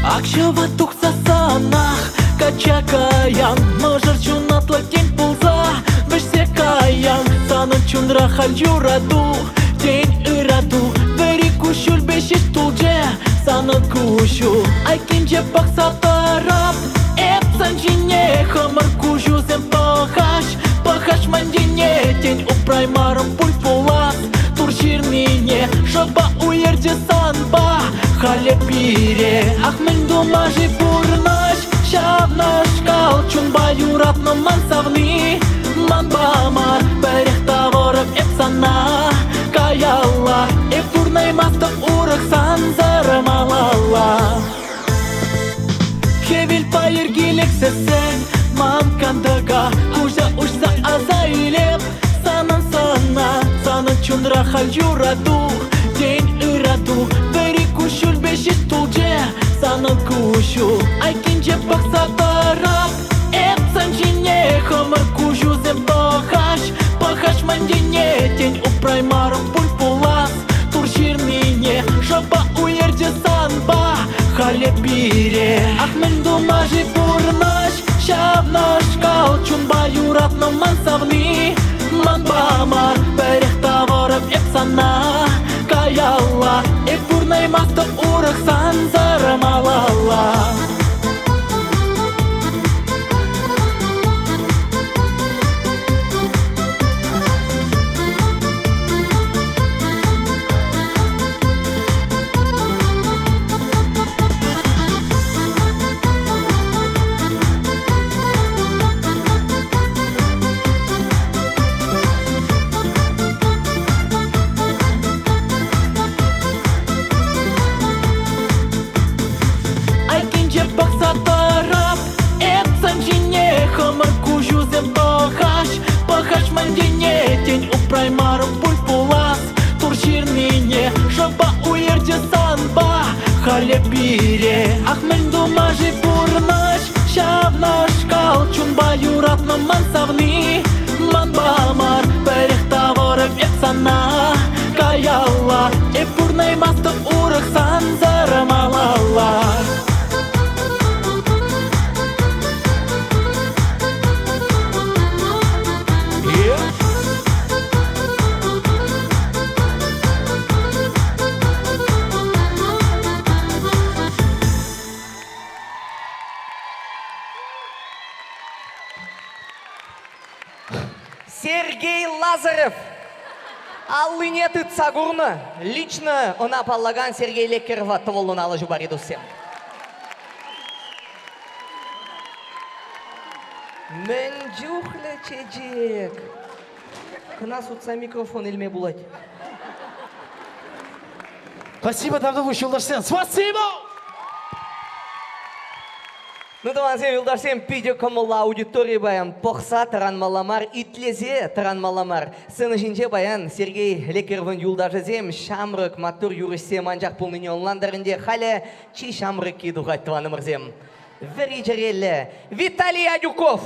Акшава тухса санах, качакаян, можер чунатлы тень пулза, бешсекаян, санын чундра халь юраду, тень ираду, бери кушул бешиш тулже, санын кушу, айкинже бакса тарап, эпсан жине, хамар кушу зем пахаш мандине, тень упрай марым пуль пулас, турширнине, шоба уерде санба, хале пире, ах мен думажи бурнаш, шавнаш кал, чунба юратно мансавни, манбамар, берех таворов эпсана, каялла, эпурнай мастов урах санзарамалала. Хевил пайыр гилек сесен, ман кандага, кужа ушса азайлеп, санан чундра халь юраду, день ираду, бери кушул бешиш тулже, санан кушу, айкинже бакса тарап, эпсан жине, хамар кушу зем пахаш мандине, тень упрай марым пуль пулас, турширнине, шаба уерде санба, хале пире, ах мен думажи бурнаш, шавнаш кал, чунба юратно мансавни, манбамар, берех таворов эпсана, каялла, эпурнай мастов урах санзарамалала. Пахаш мандине, тень упрай марым пуль пулас, турширнине, шаба уерде санба, хале пире, ах мен думажи бурнаш, шавнаш кал, чунба юратно мансавни, манбамар, берех таворов эпсана, каялла, эпурнай мастов урах санзарамалала. Сергей Лазарев. Аллыне тытса гурны. Лично она паллаган Сергей Лекерова таволун алы жубари дусем. Мен жухле чечек. Кына сутса микрофон илме булать. Спасибо, Давдович Юлдашсен. Спасибо! Ну, давайте, Юлдашсен, пидю комула аудитории баян. Похса таран маламар, итлезе таран маламар. Сыны жинже баян Сергей Лекеровын Юлдашезем, шамрык, матур юрисем анжақ пулныне онландарынде хале чи шамрык ки дуғать тванымырзем. Веричерелле, Виталий Адюков.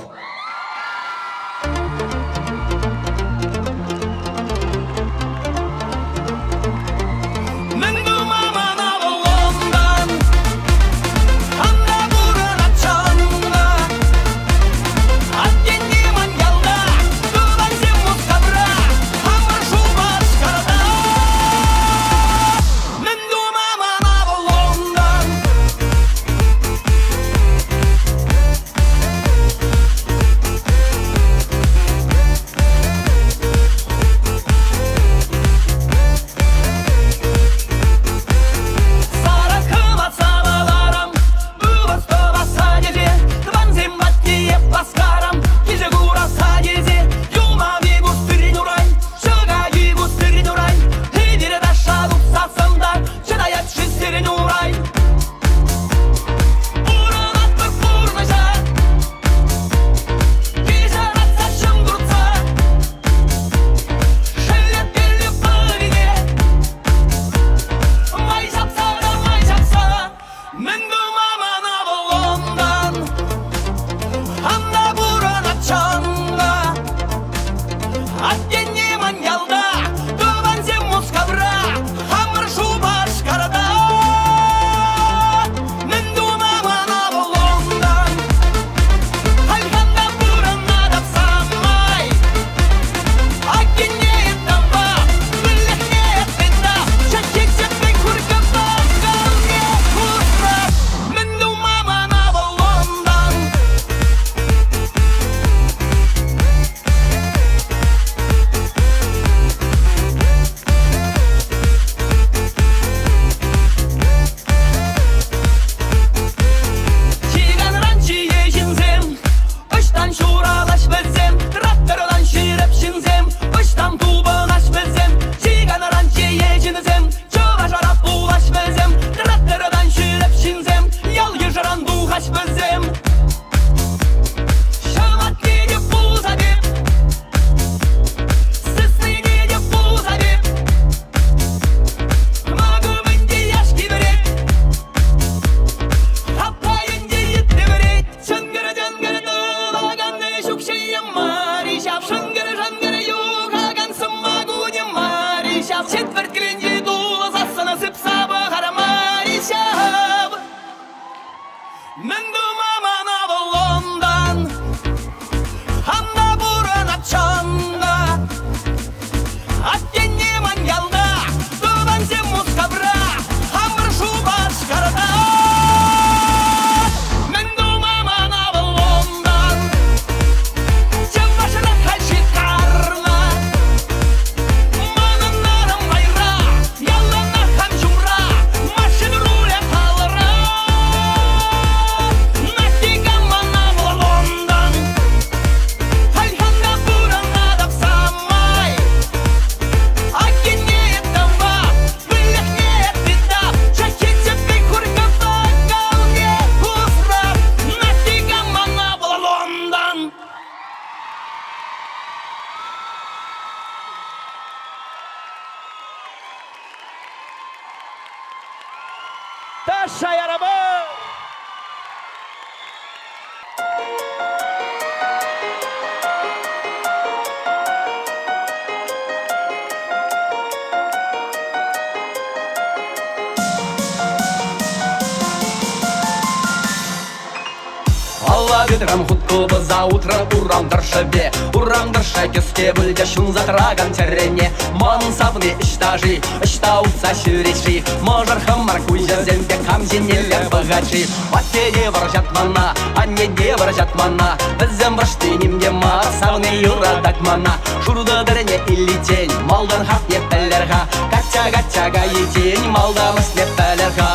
по ведрам хутко за утро урамдыршы бе, урамдыршы кеске бүлде шун затраган терене. Мон сабны иштажи, ишта утса шүреши, можыр хымар куйжерзенде камзенелер богачи. Ватене варжат мана, анне не варжат мана, бізем баштынемде мар сабны юрадак мана. Шурда дырне илли тень, малдан хат не пелерга, качага етень, малдамыс не пелерга.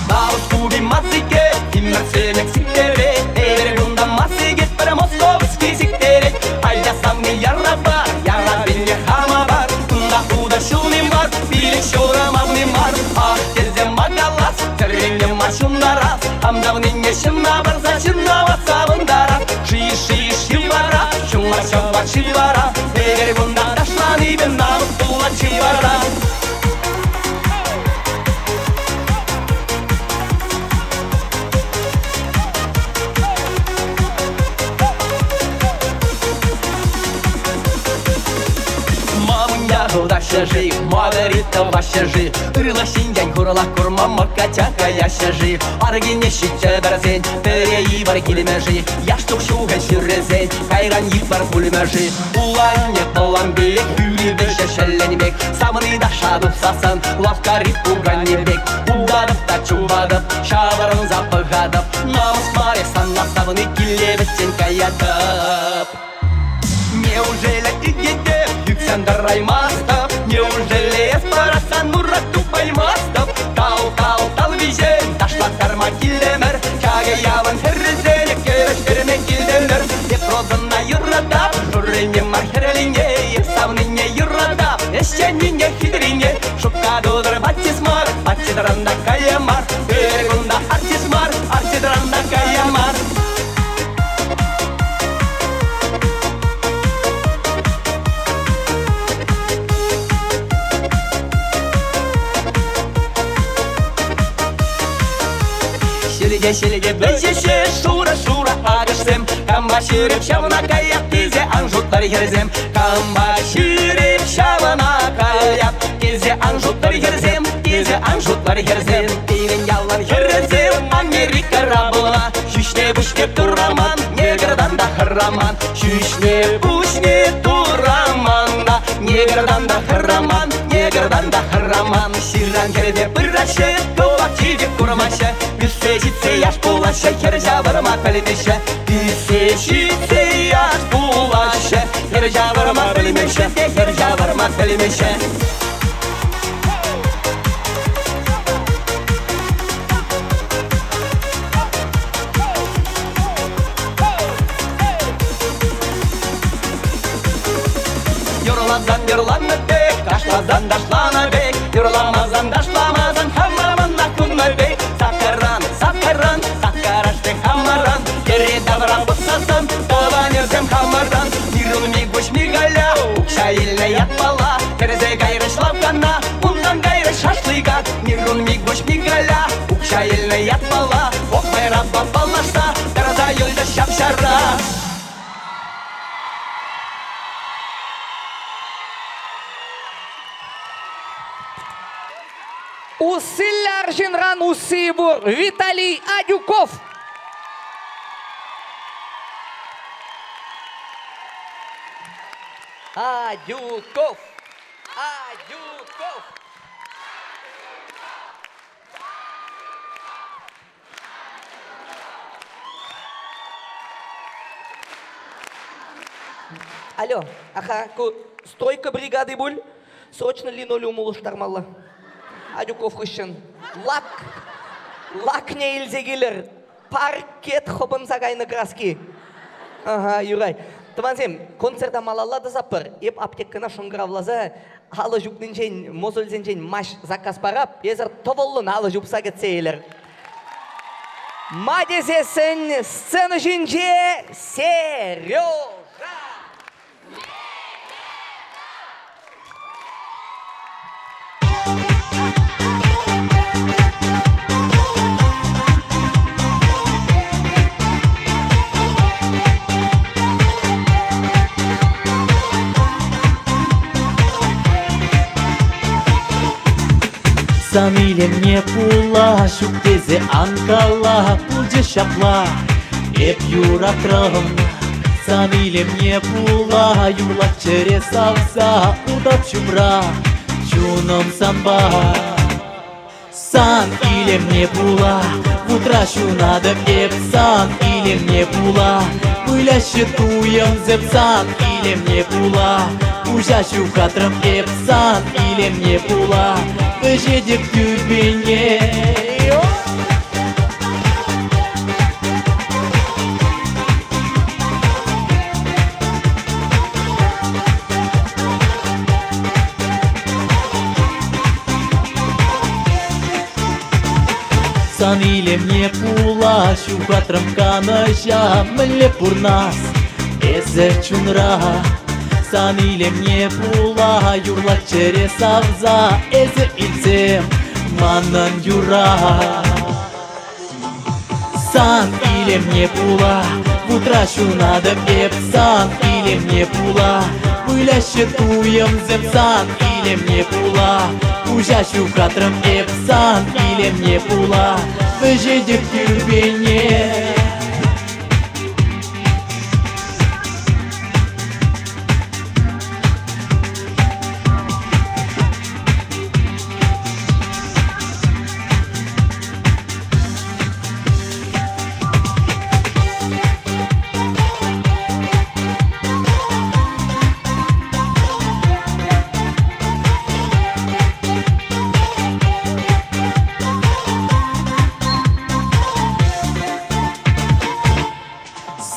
Бабус куби мазике, иммерсенек сиктере, эвергунда масигет пара московский сиктере. Айда самны ярраба, ярраб бенне хама бар, тунда уда шылным бар, билик шора мавны мар. Ах, тезе магалас, террене машунда раз, амдавныне шынна барса шынна ватсабындарас. Шиш шивара, шумар шаба шивара, эвергунда ташланы бен намыс тула шивара. Дашь жи, маверита ваша жи, рыла синдянь курла курма макатяка яша жи, аргине щите берзень, переи варгилиме жи, я штук шуга сюрезень, кайран ипар пулиме жи, уланне таламбек, юри беше шелленбек, самны даша сасан, лавка рипу ганнебек, удадып та чубадып, шабарын запыгадып, намыс маре санна сабыны килебеттен каядып. Неужели игеде юксендар раймастов? Неужели эспарасан муратту паймастов? Тал вижен, дашла карма килемер, чага яван херрезене, керештерме килдемер. Не проданна юрадап, журрене мархерелине, епсавныне юрадап, эщенине хидрине, шутка дудр батисмар, батидранда каямар, перегунда артисмар, артидранда каямар. Шелеге безеше шура агышсем, камба ширеп шавна каяп тезе анжуттар ерзем, камба ширеп шавна каяп тезе анжуттар ерзем, тезе анжуттар ерзем. Тейвен яллар ерзем, Америка рабыла, шүшне бүшне тураман, негрдан да хыраман, шүшне бүшне тураман да, негрдан да хыраман, негрдан да хыраман. Ширан керде бұррашы, тола киде курмашы, Билсе житсе яш булашы, хер жабырма пілмеші. Билсе житсе яш булашы, хер жабырма пілмеші, хер жабырма пілмеші. Юрламазан юрланы бек, дашлазан дашланы бек, юрламазан дашламазан хаммараман нахунны бек. Сакаран, сакарашты хамаран, кере давран бұқсасан, таванерзем хамаран. Мирун мигуш мигаля, укшайылна ятпала, керзе гайры шлавкана, ундан гайры шашлыга. Мирун мигуш мигаля, укшайылна ятпала, оқмай рабба балашта, тараза юлда шапшара. Усыллар жинран усыбур Виталий Адюков. Адюков. Алло, аха, стройка бригады буль, срочно линолеум улыштармалла. Адюков хыщын. Лак не илзе келер. Паркет хобын загайны краски. Ага, Юрай. Тывансем, концерта малалады запыр. Еп аптеккана шунгравлаза, алы жупнынчен, мозользенчен маш заказ парап, езір товоллын алы жупса кетсейлер. Мадезесін сцена жинже Сережа. Сан илем не пула, шук тезе анкала, пулже шапла, эп юракрам. Сан илем не пула, юла через авса, удап чумра, чуном санба. Сан илем не пула, в утра надо эп. Сан илем не пула, пыля щитуем зеп. Сан илем не пула, ужащу хатрам эп. Сан илем не пула, выжедек тюбене. Сан илем не пула, шухатрам канаша, мле пурнас, эзер чунра. Сан илем не пула, юрла через авза, эзе илсем, манан юра. Сан илем не пула, в утра надо эп. Сан илем не пула, пыля щитуем зеп. Сан илем не пула, ужащу хатрам эп. Сан илем не пула, выжедек тюрбене.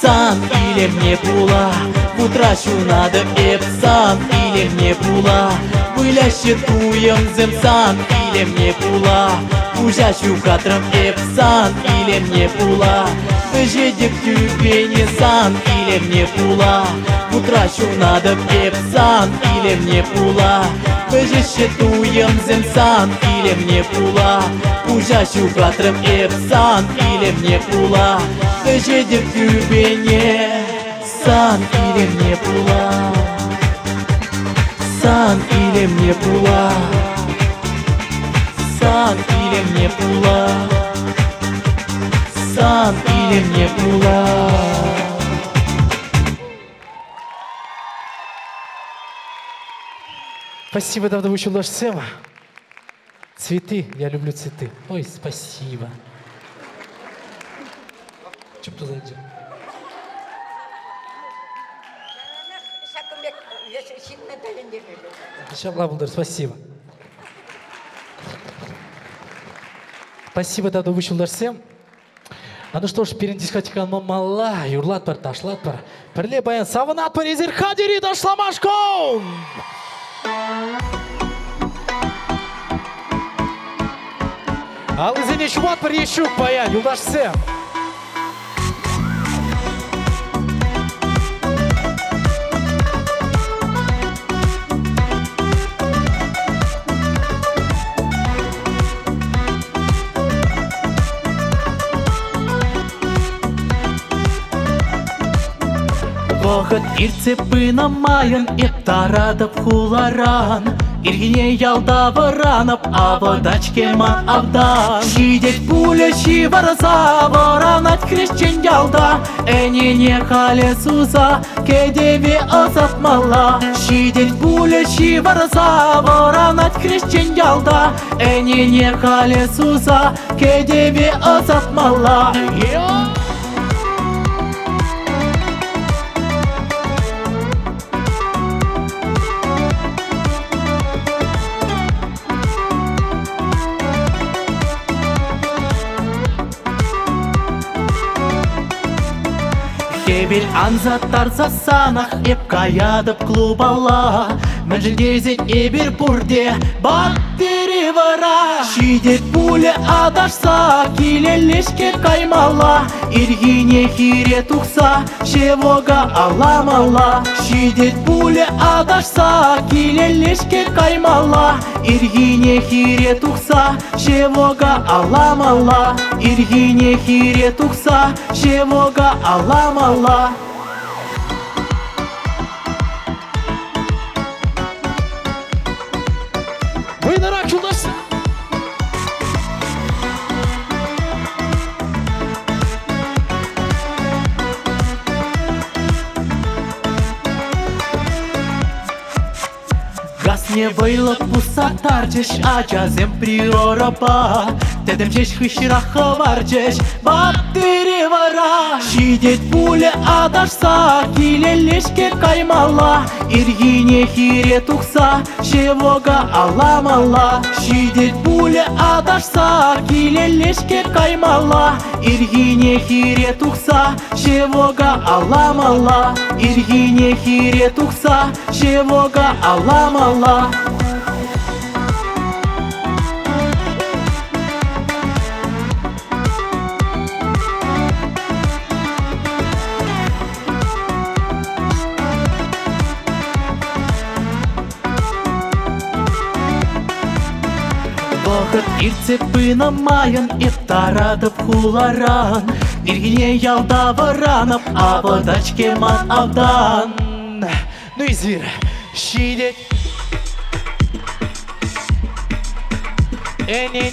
Сан илем не пула, в утра надо эп. Сан илем не пула, пыля щитуем зем. Сан илем не пула, ужащу хатрам эп. Сан илем не пула, выжедек тюбене. Сан илем не пула, в утра надо эп. Сан илем не пула, выже щитуем зем. Сан илем не пула, ужащу хатрам эп. Сан илем не пула, выжедек тюбене. Сан илем не пула, сан илем не пула, сан илем не пула, сан илем не пула. Спасибо, Давдович Сема. Цветы, я люблю цветы. Ой, спасибо. Чем туда идем? Спасибо. Спасибо, Давдович Сем. А ну что ж, перед дискотекан мамала, юрлат бар, ташлат бар. Пірле баян савынат бар, езер қадери дашламашком! Ал изене шубат бар, ешук баян, Юлдаш Сем. Вахыт ирцепы намайын, еп тарадып хуларан. Иргине ялда варанып, аводачке ман авдан. Шидет пуля шиварса, варанат крещен ялда. Энене хале суза, кедеве азатмала. Шидет пуля шиварса, варанат крещен ялда. Энене хале суза, кедеве азатмала. Кебел анзаттар засанах, еп каядып клубала. Мәжілдезен ебір бұрде, баттері вара. Шидет пуле адашса, келелешке каймала. Иргине хире тухса, шевога аламала. Шидет пуле адашса, келелешке каймала. Иргине хире тухса, шевога аламала. Иргине хире тухса, шевога аламала. Войнарак Юлдаш. не вылок пусатарчеш, а жазем приораба. Дедем чеш хышираха варчеш, баттыри вара. Шидет пуля адашса, килелешке каймала. Иргине хире тухса, шевога аламала. Шидет пуля адашса, килелешке каймала. Иргине хире тухса, шевога аламала. Иргине хире тухса, шевога аламала. Вахыт ирцепы намайын, тарадып хуларан. Иргине ялда варанып, а водачке ман авдан. Ну и звір. Шидет. Не-не.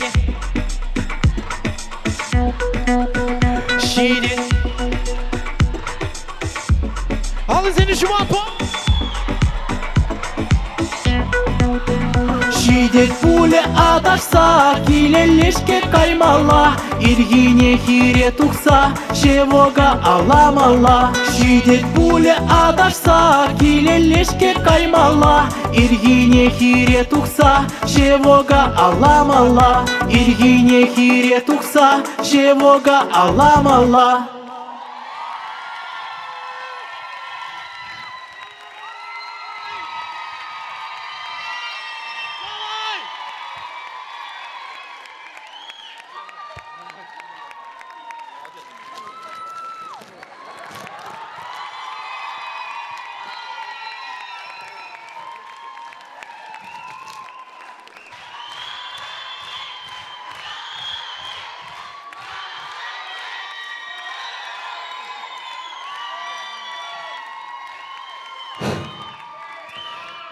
Шидет. Алın seni şu mapa. Шидет пуля адашса, килелешке каймала. Иргине хире тухса, шевога аламала. Шидет пуля адашса, килелешке каймала. Иргине хире тухса, шевога аламала. Иргине хире тухса, шевога аламала.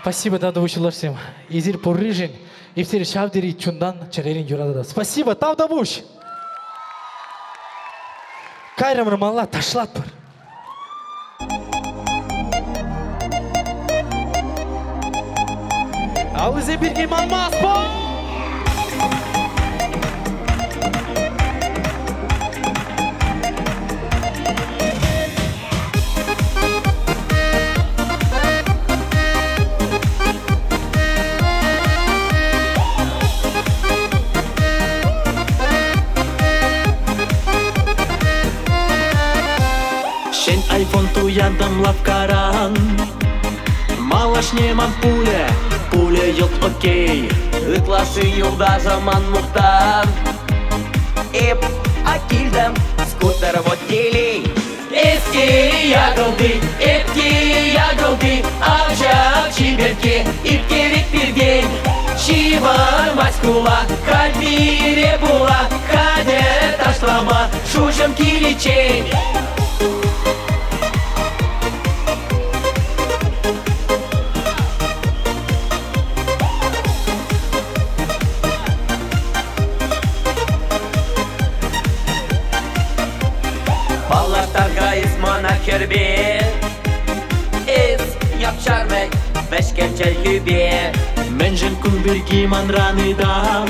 Спасибо, Тавдабуш, всем. Изир порыжен, и все шавдери чундан чарерин юрадада. Спасибо, Тавдабуш. Кайрам рамалла ташлат бар. Ал изе бирге малмас бар. Айфон туяндым лавкаран. Малашне ман пуля йылт окей. Ытлашы юлда жаман мухтар. Эп, акилдам, скутер вот келей. Эски ягылды, авжак чиберке, ипкерик пиргей. Шивар маскула, кальбире була, хаде ташлама, шужым киличей. Кербе, yapşarmek, beşkemçel kübe. Менжен күмбірге манраныдан.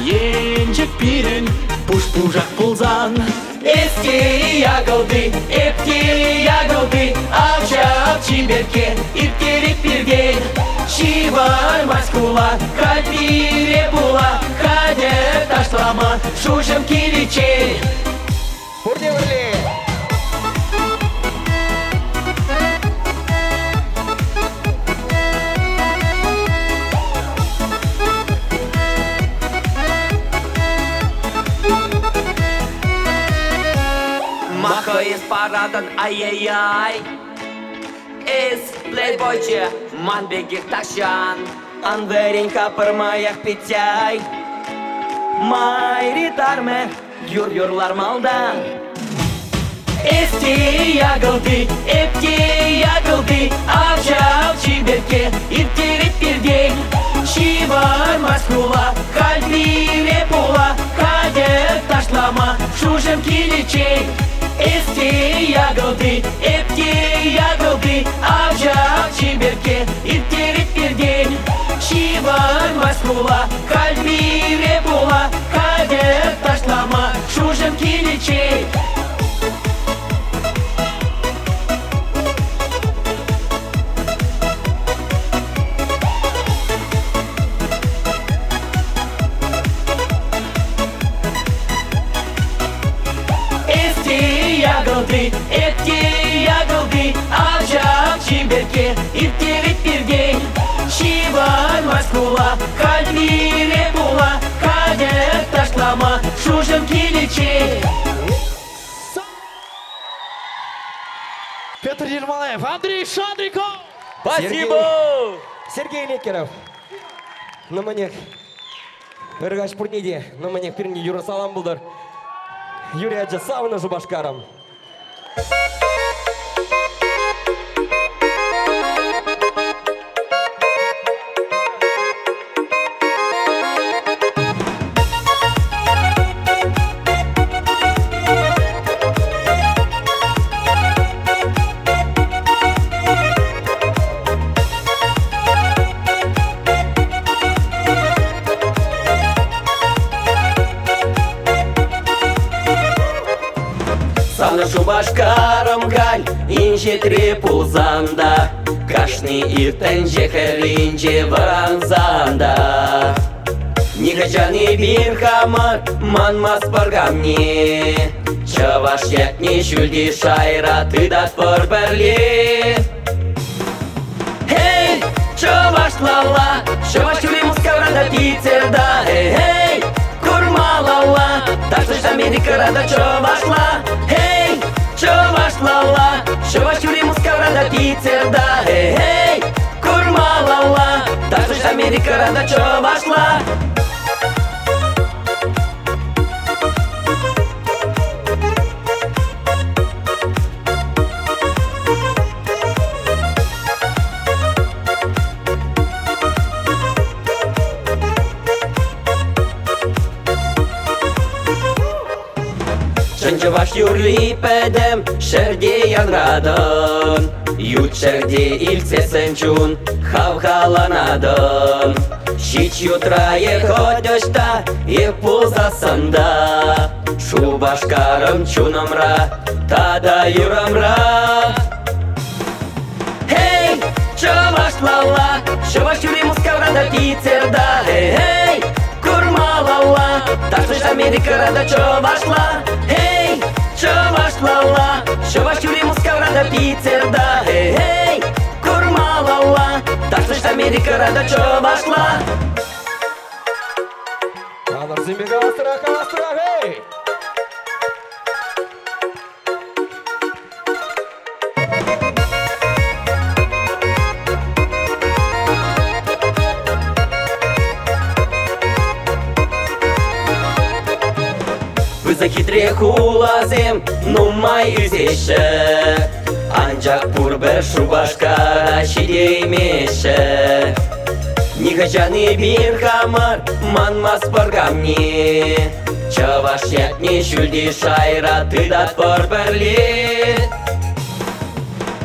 Енжек пирен, пуш-пужак пулзан. Eski ягылды, avşap çimberke, ipkerip birgey. Şivar maskula, kalbire bula, kader taşlama, şuşum kiliçey. Buraya. Из парадан ай-яй-яй. Из плейбойче ман бегих ташан. Анверин капырмаях питяй. Майридарме юр-юрлар малдан. Эски ягылды, авжал чиберке, иптерит пиргей. Шивар маскула, кальбире пула, кадер ташлама, шужем киличей. Эсте ягылды, эпте ягылды, авжак чиберке, иртерет перден. Шивар маскула, кальмире була, кадер ташлама, шужем киличей. Эти ягоды, авжак чиберке, иртерет перден. Шивар маскула, кальмире була, кадер ташлама, шужем киличей. Петр Ермолаев, Андрей Шандриков. Спасибо! Сергей Лекеров. На мне Ыргаш Пурниде, на мне впереди Юра Салам Булдар. Юрий Аджа Сауна Жубашкаром. Сауна Жубашкаром галь, инже трепулзанда, кашни иртен жехеринже варанзанда. Нихачани бир хамар, манмас паргамни, чаваш ятни шульди шайра тыдат порберли. Хей, чаваш лала, чаваш чули мускаврада тицерда, хей, курмалала, так что Америка рада чавашла. Хей, чавашлала, чаваш чули мускаврада тицерда, хей, курмалала, так что Америка рада чавашла. Чаваш юрли педем, шерде янрадон, ют шерде ильце сенчун, хавхаланадон. Щич ютра еходошта, епузасанда, Шубашкаром чунамра, тада юрамра. Хей, чаваш лала, чаваш юри мускаврада тицерда, хей, курмалала, так что Америка рада чавашла. Хей, чавашлала, чаваш юри мускаврада тицерда, хей, курмалала, так что Америка рада чавашла. Захитре хулазем, ну май үзеше, анжак пурбер Шубашкара шидеймеше. Нихачаны бир хамар, манмас паргамни, чаваш ятни шульди шайра тыдат порберли.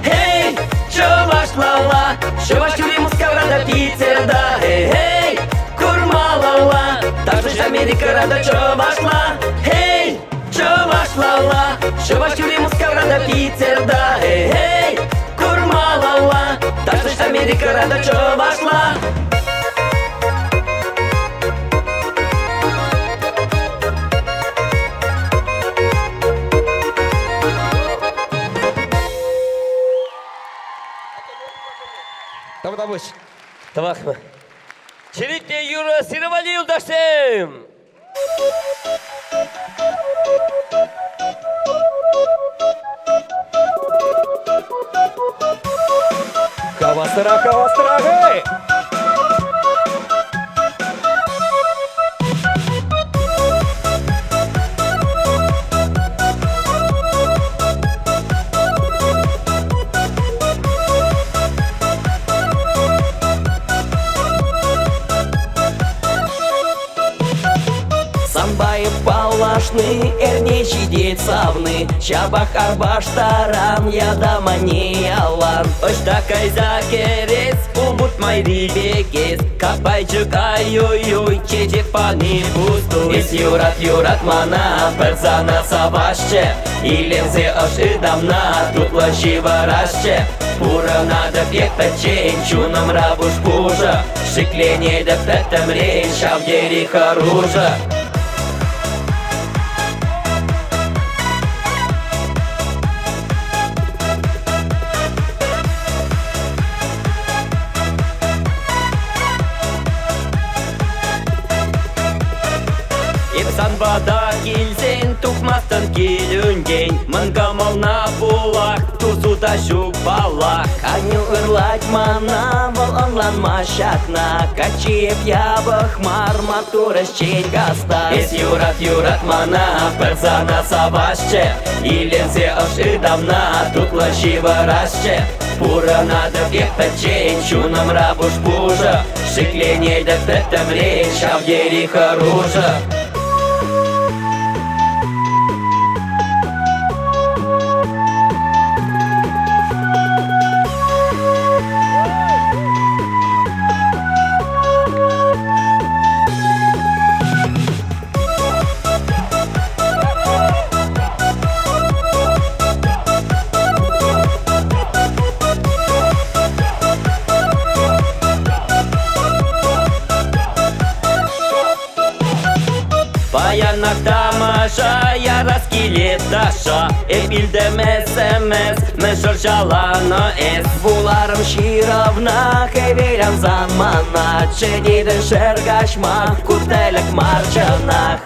Хей, чаваш лала, чаваш юри мускаврада тицерда, хей, курмалала, так что Америка рада чавашла. Хей, чавашлала, чаваш юри мускаврада тицерда, хей, курмалала, так что Америка рада чавашла. Тавахма. Çelik'te Юра Синовали Юлдашем. Кавастыра, кавастыра, гей! Самбайып палашны, эрне шидет савны, шабах арбаш таран, я дама не ялан. Ош такай закерес, убут май рибекес, капайчык ай-ой-ой, чечек пани пусту. Ес юрат мана, перзана савашче, илензе ош идамна, тутла шиварашче. Пура надо пек печень, чунам рабуш пужа, шиклене да петем рейн, шавдери харужа. Бада килсен, тухмастан килюнген, мангамал на булах, тусуда шук балах. Аню ырлать мана, вол онлан машакна, качиев ябах мар, матурас чень гаста. Ес юрат мана, перзана савашче, илензе ош идамна, тутла шиварашче. Пура надо пек печень, чунам рабуш пужа, шикленей да петем рейн, шавдери харужа. Баянак тамаша, я раскилет таша, билдем смс, мешор жалано эс. Буларым ширавна, хеверям замана, чедиден шергашма, кутелек марчанах.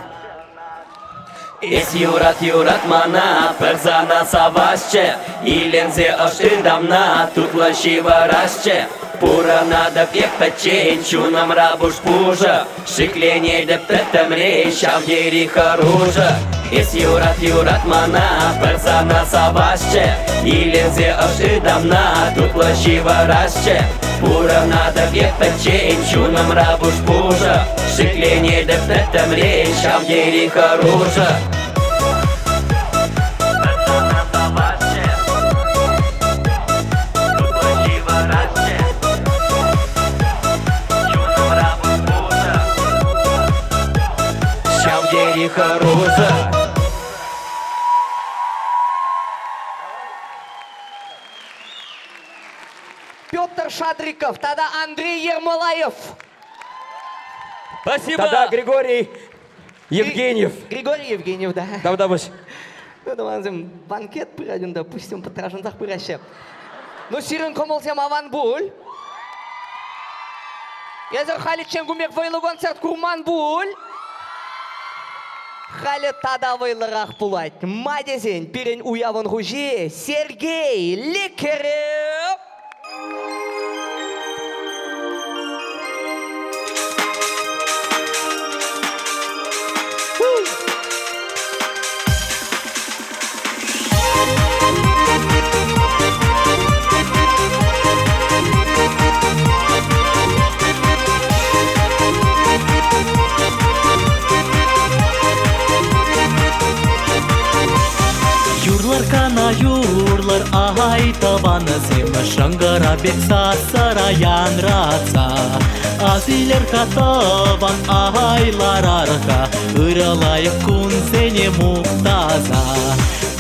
Ес юрат мана, перзана савашче, илензе ош идамна, тутла шиварашче. Пура надо пек печень, чунам рабуш пужа, шикленей да петем рейн, шавдери харужа. Ес юрат мана, перзана савашче, илензе ош идамна, тутла шиварашче. Пура надо пек печень, чунам рабуш пужа, шикленей да петем рейн, шавдери харужа. Харуза. Петр Шадриков, тогда Андрей Ермолаев. Спасибо. Тогда Григорий Евгеньев. Григорий Евгеньев, да. Давай. Ну, давай, банкет пырадин, допустим, потражен пыраща. Ну, сирен комолсем аван буль. Я за халичен гумек вайлы концерт курман буль. Халі тадавайлырақ пулайт. Мадезен перен уявын ғуже Сергей Лекерев. Юрлар ай таваны зимы шыңғыра бек сараян раца. Азилер хатаван айлар арқа, ыралайық күн сене мұқтаза.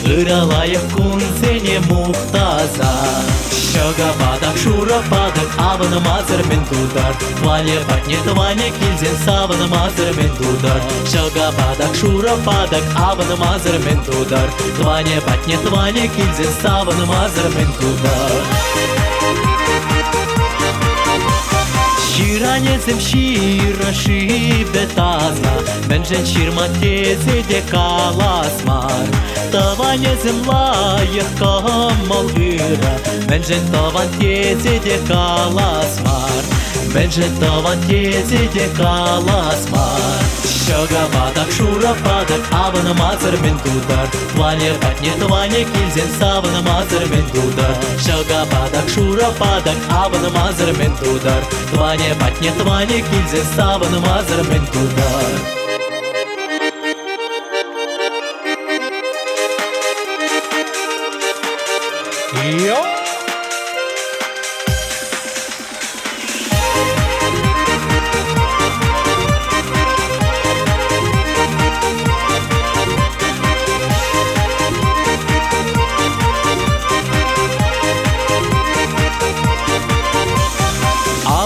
Ыралайық күн сене мұқтаза. Шагабадақ шурападық авыным азыр мен тудар. Тване батне тване келзен савыным азыр мен тудар. Шагабадақ шурападық авыным азыр мен тудар. Тване батне тване келзен савыным азыр мен тудар. Ширанезем шира шибе таза, бенжен ширма тезе каласмар. Таванезем лайық камал гыра, бенжен таван тезе каласмар. Бенжен таван тезе каласмар. Шагабадақ шурападақ авыным азыр мен тудар. Тване батне тване келзен савыным азыр мен тудар. Шагабадақ шурападақ авыным азыр мен тудар. Тване батне тване келзен савыным азыр мен тудар. Йо!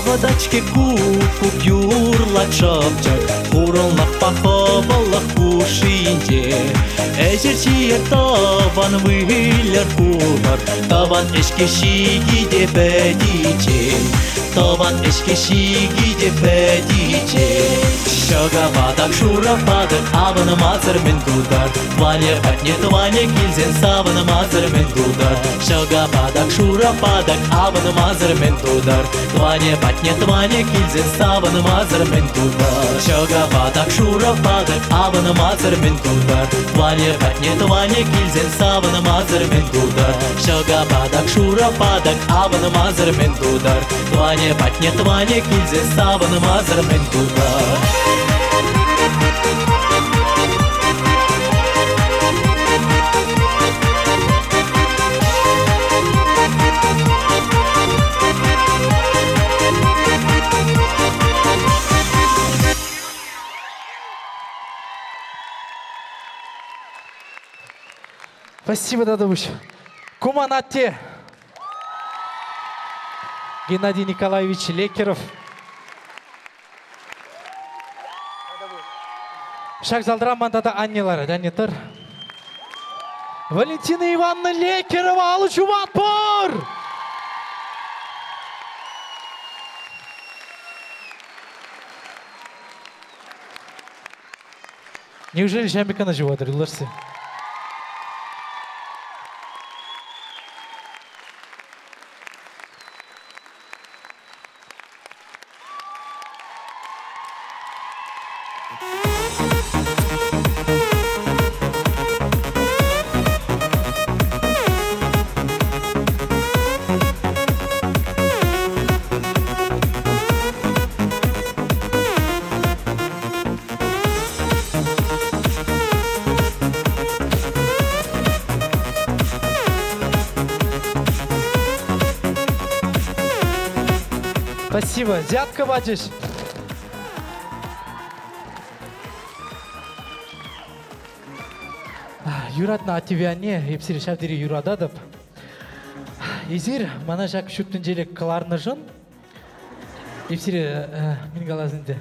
Водочки купуп юрлак шапчак, урыллак паховаллак кушинде. Эжерчиер таван вылер кулар, таван эшкешиги де педиче, таван эшкешиги де педиче. Шага бадак шура бадак, авана мазар мен дудар, тване батне тване килзен савана мазар мен дудар. Шага бадак шура бадак, авана мазар мен дудар, тване батне тване килзен савана мазар мен дудар. Шага бадак шура бадак, авана мазар мен дудар, тване батне тване килзен савана мазар мен дудар. Шага бадак шура бадак, авана мазар мен дудар, тване батне тване килзен савана мазар мен дудар. Спасибо, Дадуш. Куманатте. Геннадий Николаевич Лекеров. Шаг залдырамандада аннелары, дәнетір. Валентина Ивановна Лекерова, алуч уматпыр! Неужели Жамбекана животыр, ұлырсы? Спасибо. Взятка, бачиш. Юратна ативяне, епсири шавдири юрададып. Езир, мана жак шүттін желек кыларны жын. Епсири мен галазынды.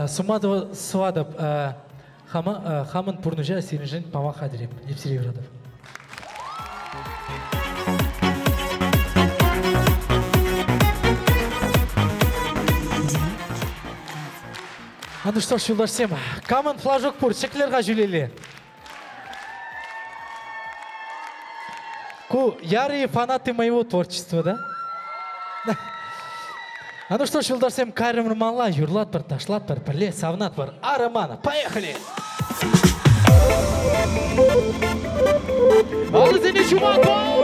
Сумадова свадып, хамын пурнужа сирин жын памаха дирем. Епсири юрадып. Ну что ж, юлдашсем, камын флажок пур, шеклерға жүлелі. Ку, ярые фанаты моего творчества, да? А ну что ж, юлдашсем, кайрым рыманла, юрлат бар, ташлат бар, пірле, савнат бар, арымана, поехали! Алызыне чумако!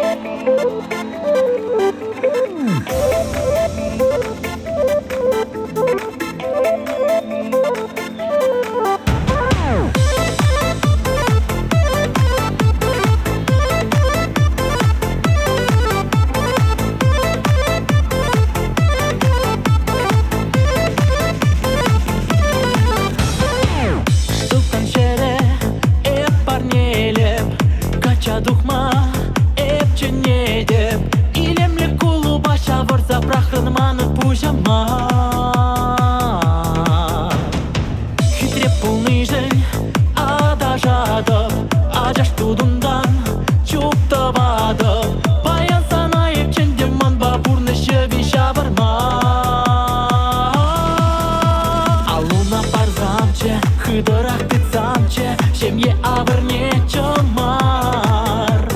Духма, эпчене деп, илемле кулу баша варса прахрын манут пужама. Хитреп полный жень, адажадып, ажаш тудундан, чуптавадып, баян сана эпченде манба бурны шеви шабарма. Алуна парзамче, хыдырак тыцамче, шемье авырне чомар.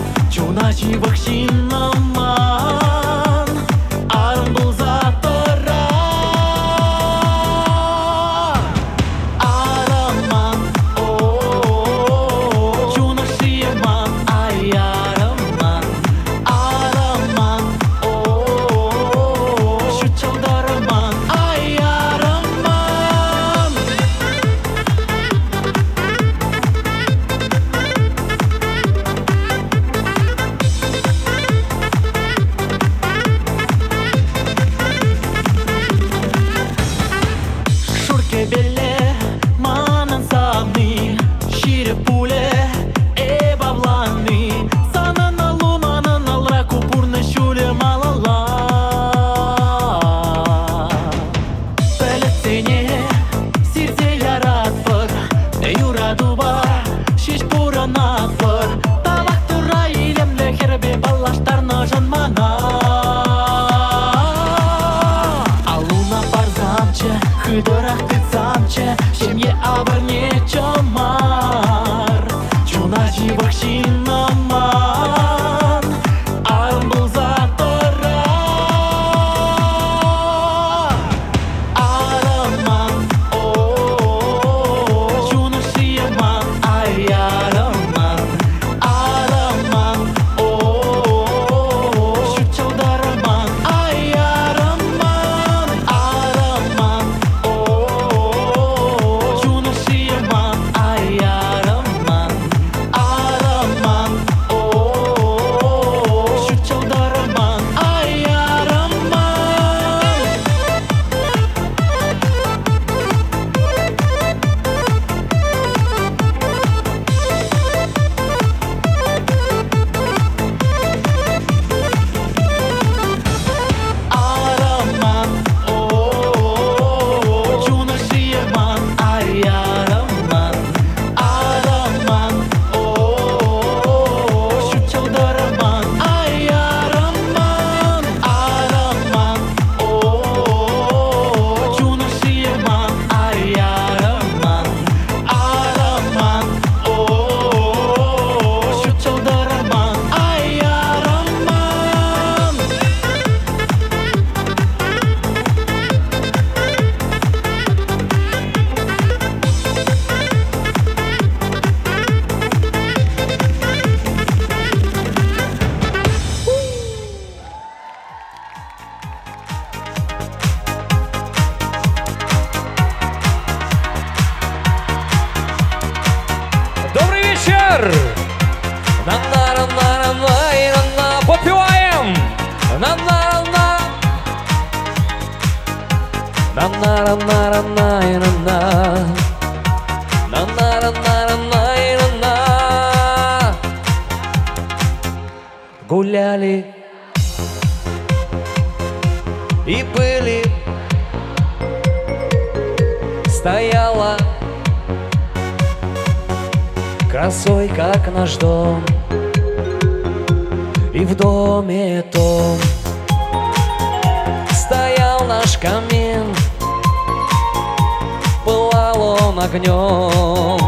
мана пыр Табақ тұра илемлі хербе балаштарны жанмана Алуна барзамчы, хыдырақ тыцамчы Шемье абырне чомар Чуна живых шинаман Арым бұл затыра Араман, о-о-о Чуна шияман, ай араман Араман, о-о-о Шучалдараман, ай араман Араман, о-о-о Чуна шияман, ай араман Араман, о-о-о Шучалдараман, ай араман Араман, о-о-о Чуна шияман, ай араман Араман, о-о-о Шучалдараман, ай араман Араман, о-о-о Чуна шияман, ай араман Араман, о-о-о Шучалдараман, ай араман Добрый вечер! На-на-на-на-на-на-на. Попиваем! На-на-на. На-на-на-на-на-на. На-на-на-на-на-на. Гуляли и были, стояла красой, как наш дом, и в доме том стоял наш камин, пылал он огнем,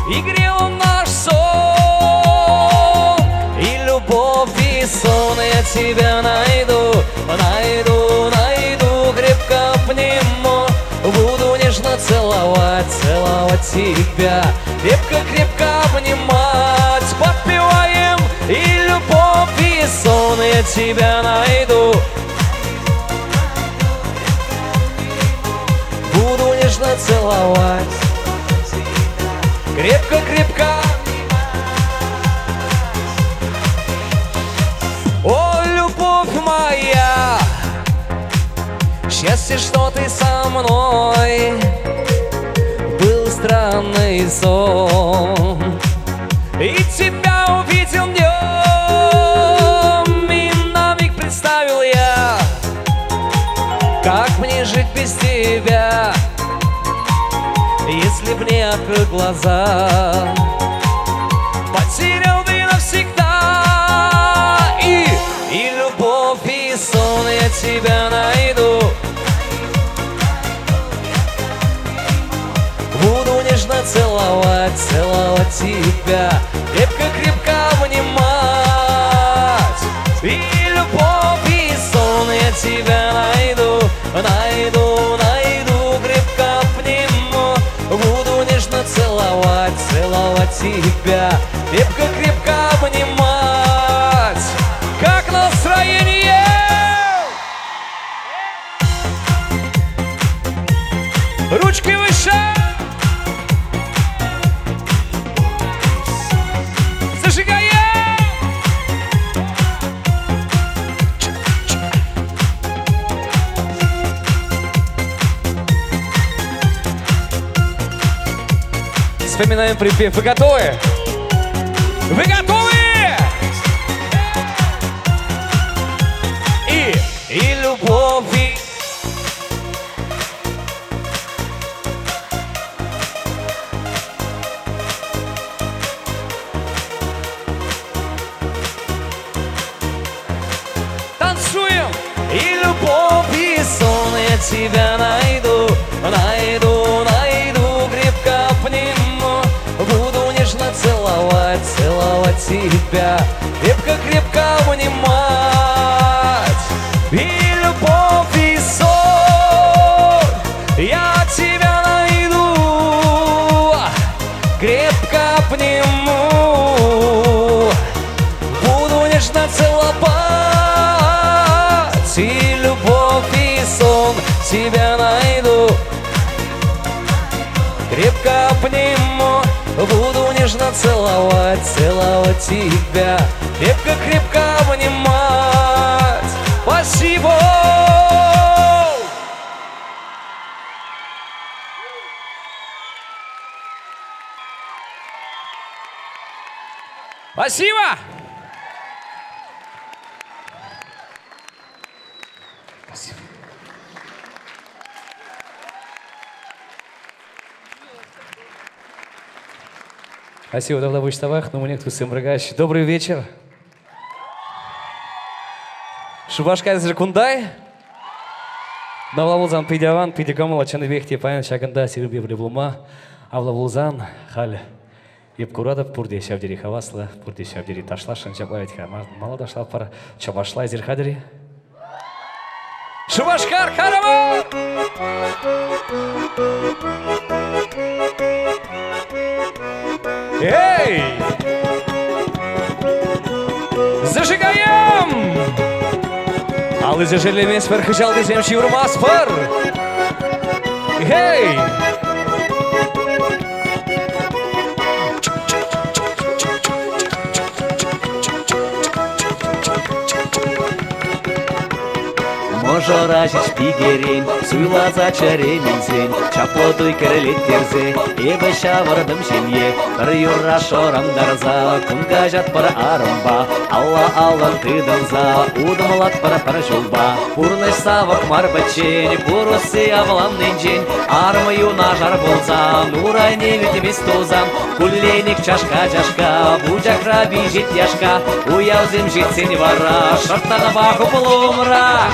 и грел он наш сон, и любовь, и сон. Я тебя найду, найду, найду, крепко обниму, буду нежно целовать, целовать тебя, крепко-крепко обнимать. Попиваем, и любовь, и сон. Я тебя найду, буду нежно целовать, крепко-крепко. О, любовь моя, счастье, что ты со мной. Был странный сон, и тебя увидел днем, и на миг представил я, как мне жить без тебя, если б не открыл глаза. Потерял ты навсегда, и любовь, и сон. Я тебя найду, буду нежно целовать, целовать тебя, крепко-крепко обнимать. И любовь, и сон. Я тебя найду, найду, найду, крепко обниму, буду нежно целовать, целовать тебя, крепко-крепко обнимать. Как настроение? Ручки выше! Зажигаем! Вспоминаем припев. Вы готовы? Вы готовы? И любовь, тебя найду, найду, найду, крепко обниму. Буду нежно целовать, целовать тебя, крепко-крепко обнимать. И любовь, и сон я тебя найду, крепко обниму. Буду нежно целовать, и любовь, и сон тебя найду, крепко обниму. Буду нежно целовать, целовать тебя, крепко-крепко обнимать. Спасибо! Спасибо! Спасибо. Спасибо, давно будешь тавах, но мне кто сымбрагач. Добрый вечер. Шубашка Зеркундай. Навлавулзан пидяван, пидикамала чаныбехте паян шаганда сирби блеблума. Авлавулзан халь. Епкурадов пурде шавдери хавасла, пурде шавдери ташлашан чаплавитха. Мало дошла пара чабашла зерхадери. Шубашкар Харама! Эй! Зажигаем! Алы зажелемес перхыжал дезем шиурмас пар! Эй! Можоражич пигерен, суйлаза чаременсен, чаплотой керлет терзе, эбі шавырдым жене, бір юра шорамдарза, күнга жат бір арымба, алла алған тыдымза, удымлат бір жолба, пурныш савық мар бачен, пурусы авланнен жен, армы нажар болзан, нурай невитемес тозан, кулленик чашка, бужакра бежит яшка, уяузем жетсен вара, шартана баху плумра.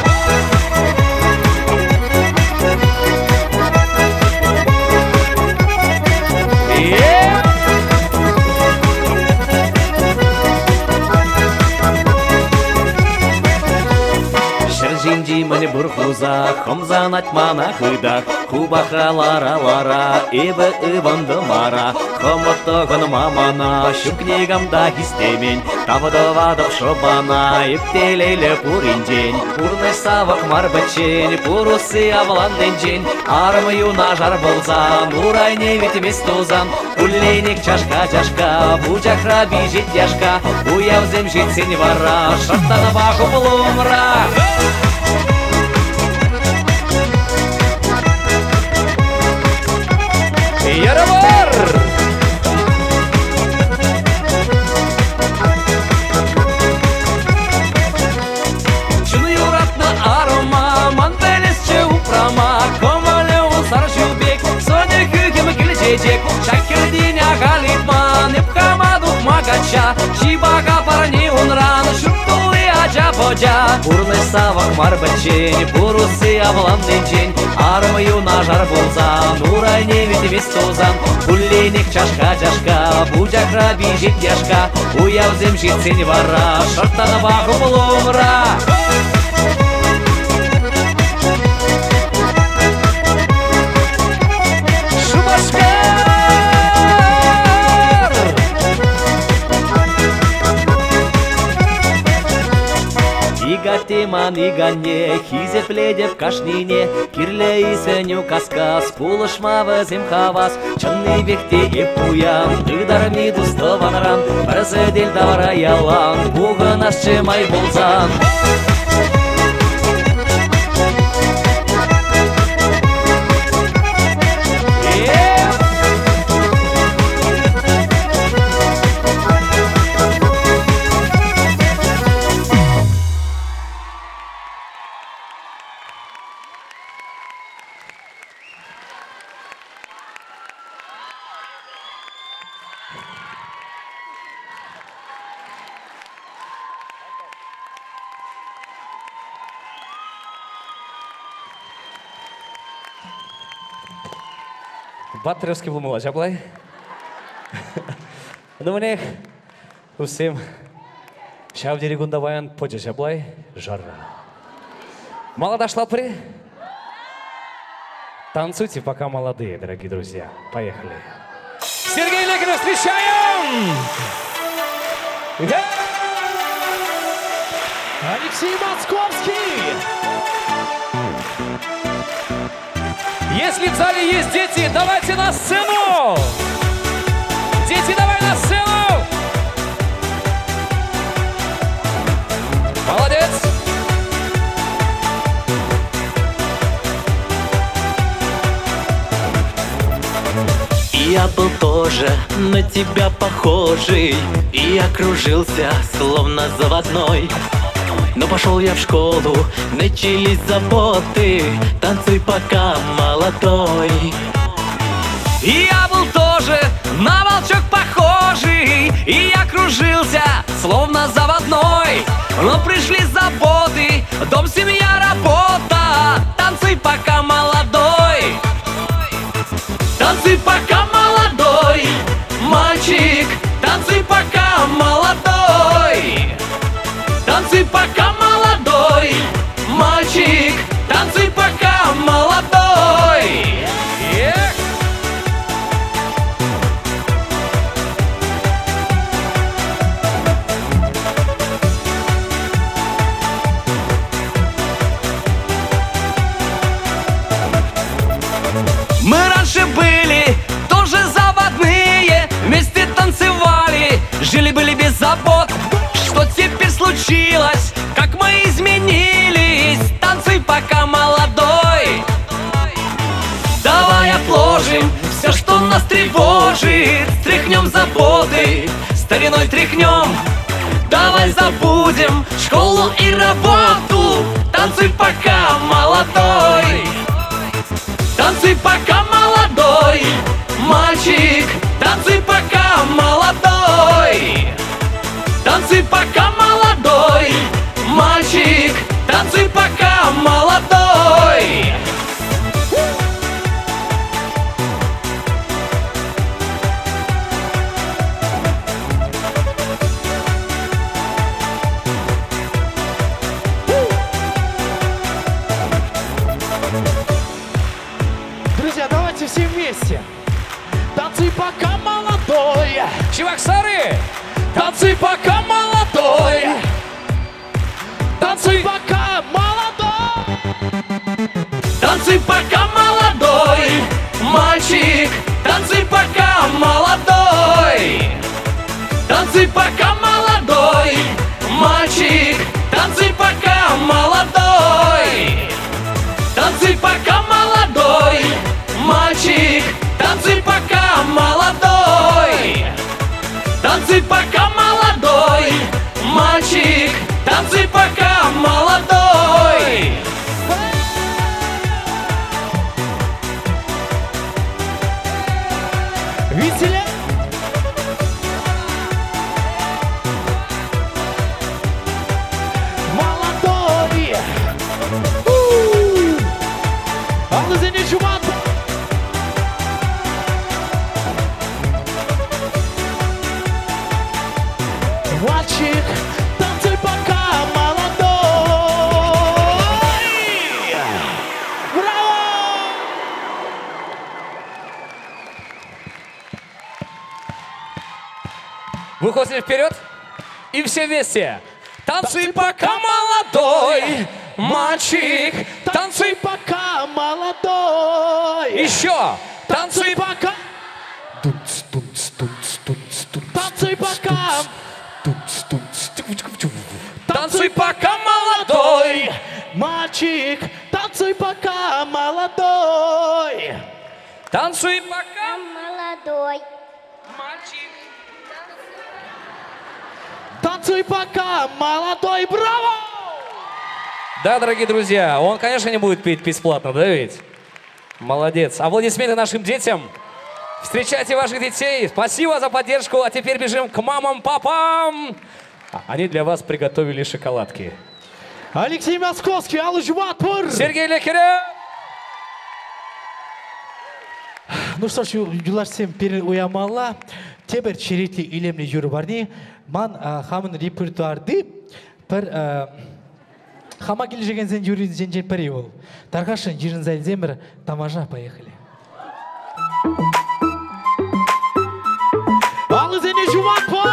Жинди мани бурхуза, хомзан атмана хыдах, хубаха лара, эбі ыбанды мара, хомоттогын мамана, шукнегамда хистемен, тавдывадып шобана, эптелейлі пуринжен, пурныш савық марбачен, пурусы авланден жен, армы нажар болзан, урай невитемес тозан, кулейник чашка, бужакра бежит яшка, уявзем жетсен вара, шартана баху плумра. Яровар! Чуны юратна арома, мантелесче упрама, комалеу саржубек, соня хюгем килчечек, шакердиня галитман, эпкамадух магача, чибага парни унран, шуптулы аджа-боджа. Пурныш савак марбачен, пурусы авланден жен, армы нажар болзан, урай невитемес тозан, кулленик чашка, бужакра бежит яшка, уявзем жетсен вара, шартана баху плумра. Игатеман игане, хизепледе в кашнине, кирле и сеню каскас, пулышмавы земхавас, чынны бекте епуян, ыдар дустован ран, бірзедель давара ялан, бугын ашчы май болзан. Баттеревский был молодец, аплай. Ну, мне усім шавдери гундаваян почеш, аплай, жара. Мало дошла при? Танцуйте, пока молодые, дорогие друзья. Поехали. Сергей Лекарев, встречаем! Алексей Московский! Если в зале есть дети, давайте на сцену! Дети, давай на сцену! Молодец! Я был тоже на тебя похожий и окружился, словно заводной. Но пошел я в школу, начались заботы, танцуй пока молодой. Я был тоже на волчок похожий и окружился, словно заводной. Но пришли заботы, дом, семья, работа, танцуй пока молодой. Танцуй пока молодой, мальчик, танцуй пока молодой. Танцуй пока молодой, мальчик, танцуй пока молодой. Мы раньше были тоже заводные, вместе танцевали, жили-были без забот. Что теперь случилось, как мы изменились? Танцуй пока молодой. Давай отложим все, что нас тревожит, стряхнем заботы, стариной тряхнем. Давай забудем школу и работу, танцуй пока молодой. Танцуй пока молодой, мальчик, танцуй пока молодой. Танцуй пока молодой, мальчик, танцуй пока молодой. Друзья, давайте все вместе. Танцуй пока молодой. Чебоксары! Танцуй пока молодой. Танцуй пока молодой. Танцуй пока молодой, мальчик, танцуй пока молодой. Танцуй пока молодой, мальчик, танцуй пока молодой. Танцуй пока молодой, мальчик, танцуй пока молодой. Танцуй пока молодой, мальчик, танцуй пока молодой. Веселее. Молодой. Алызыне жумат. Мальчик, танцуй пока молодой. Браво! Выходим вперед и все вместе. Танцуй пока молодой, мальчик, танцуй пока молодой. еще. Танцуй пока. Танцуй пока. Танцуй пока молодой, мальчик, танцуй пока молодой. танцуй пока Молодой. мальчик. Танцуй пока молодой. Браво! Да, дорогие друзья, он, конечно, не будет петь бесплатно, да ведь? Молодец. Аплодисменты нашим детям. Встречайте ваших детей. Спасибо за поддержку. А теперь бежим к мамам, папам. Они для вас приготовили шоколадки. Алексей Московский, Алла Жуматпур. Сергей Лекарев. Ну что ж, юлар сен пер уямала, тебер черетли илемли юру барни, ман хамын репертуарды бір хама келжеген зен юрий зенжен пари ол. Таргашын жирин зайдземір тамажа, поехали. Алы зене жумак по!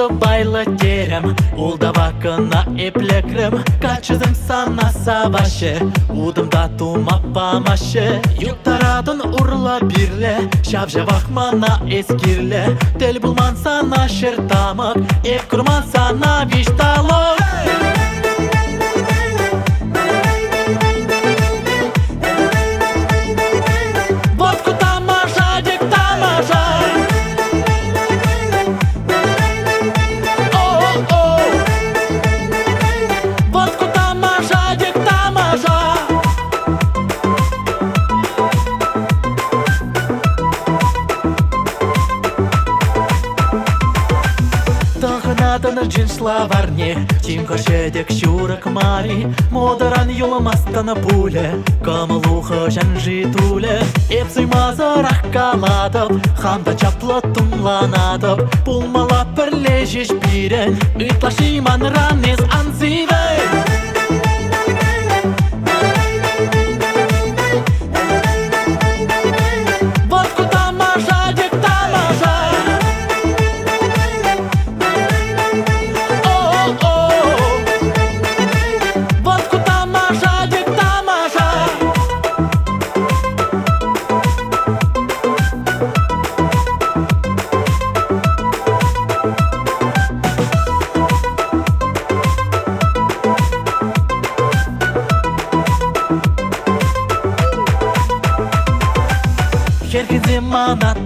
Байла терем, улдавакына эплекрем, качызым сана саваше, удымда тума памаше, юктарадын урла бирле, шавжавах мана эскирле, тел булман сана шертамак, эп курман сана вишталок. Водку тамажа, дек тамажа. Джин словарне, тим коршедек щурак мари, модаран юлмастана пуле, камалуха жанжи туле, эпсуй мазарах каладып, хамда чаплы тумланадып, пулмала пірлежеш бирен, ытлаши манранез анзивен.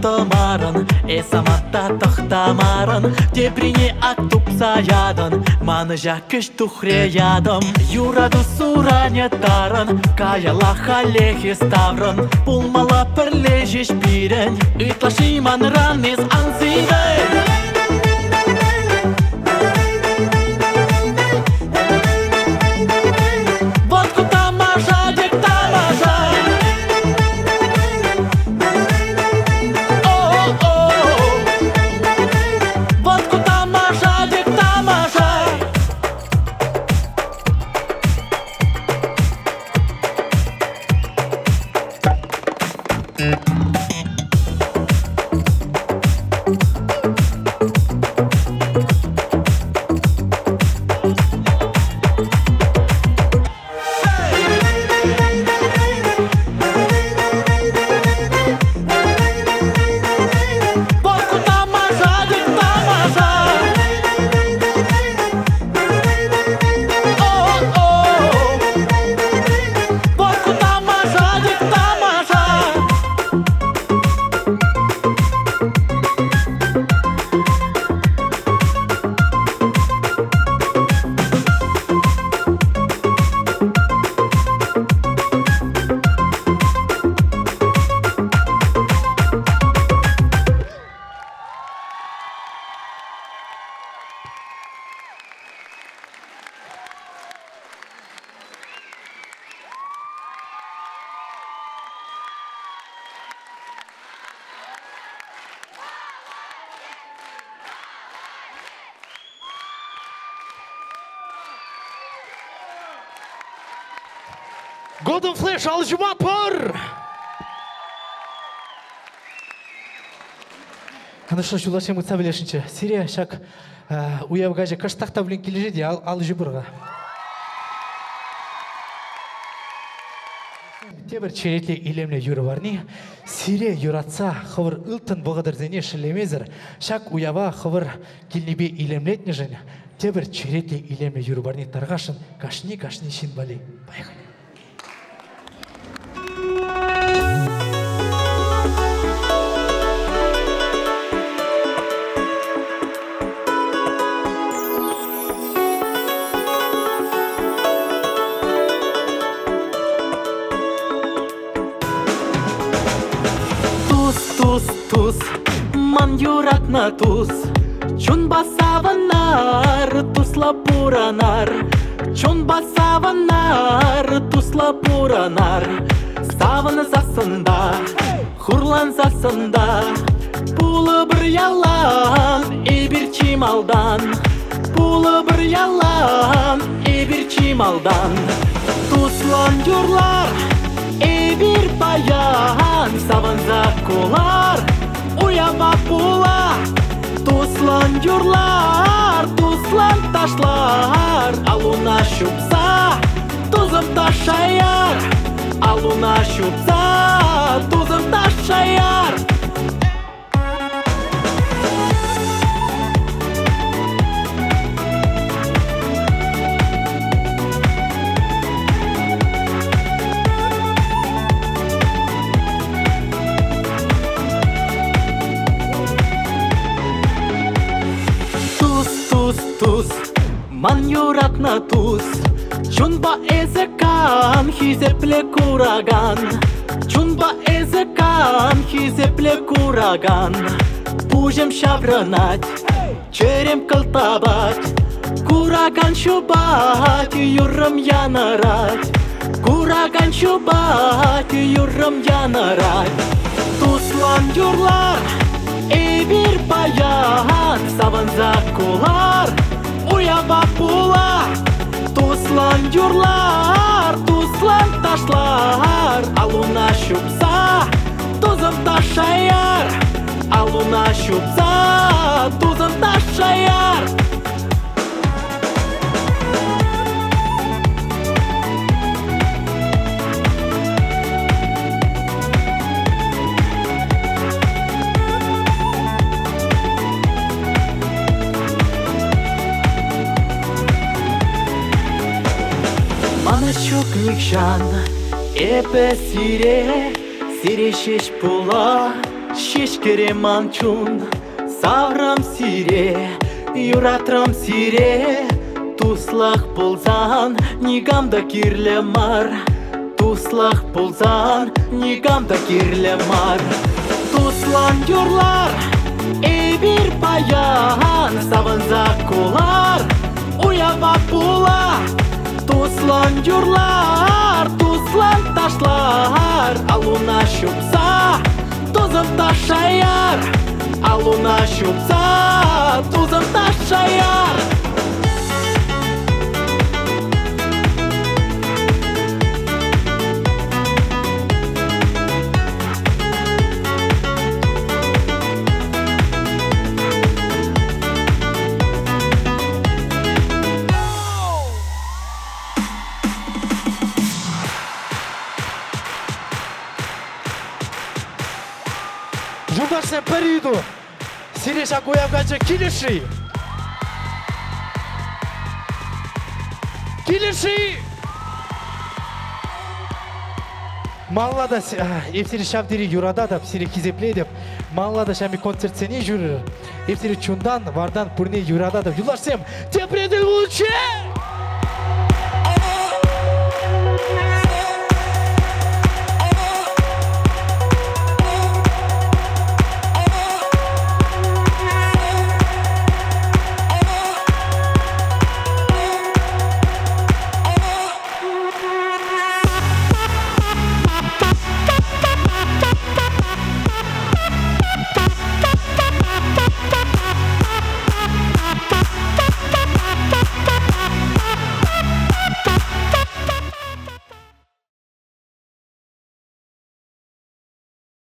Тамаран, эсаматта тахтамаран, тебрине актуп саядан, маныжа кыш тухреядам, юраду сураня таран, каяла халехи ставран, пулмала перлежеш пирен, ытлаши манран из анзивен. Golden Flash Алжумапыр! Ну что ж, улашем мы цавилешинче. Сирия шак уявгаже каштахта блин кележеди Алжубырга. Тебір черетле илемле юры барни, Сирия юратса хывыр ылтын бұғыдыр зене шылемезір, шак уява хывыр келнебе илемлетне жын, тебір черетле илемле юры барни тарғашын кашни шин бали. Поехали. Ман юратна туз, чун басаванар, тусла пуранар. Чун басаванар, тусла пуранар. Саваны засында, хурлан засында. Пулы бір ялан, ебір чималдан. Пулы бір ялан, ебір чималдан. Туслан юрлар, ебір баян. Саванза кулар, уяма пула. Туслан юрлар, туслан ташлар. Алуна шупса, тузым ташаяр. Алуна шупса, тузым ташаяр. Ман юратна туз, чунба ezekан, хизепле кураган. Чунба ezekан, хизепле кураган. Пужем шавранать, черем калтабать. Кураган шубать, юрам янарать. Кураган шубать, юрам янарать. Туслан юрлар, эбир баян. Саванза кулар, уяма пула. Туслан юрлар, туслан ташлар. Алуна шупса, тузым ташаяр. Алуна шупса, тузым ташаяр. Манашук никшан, эпе сире. Сире шеш пула, шеш кере манчун. Саврам сире, юратрам сире. Туслах пулзан, нигамда кирле мар. Туслах пулзан, нигамда кирле мар. Туслан юрлар, эбир баян. Саванза кулар, уяма пула. Туслан юрлар, туслан ташлар. Алуна шупса, тузым ташаяр. Алуна шупса, тузым ташаяр. Журдашсен периоду, сиреша коявгачы килиши. Килиши! Маллада эфсири шавдири юрада да сири кизеплей деп, маллада шами концерт сени жүрür. Эфсири чундан, вардан пурни юрада да. Юлашсем, те предел лучше!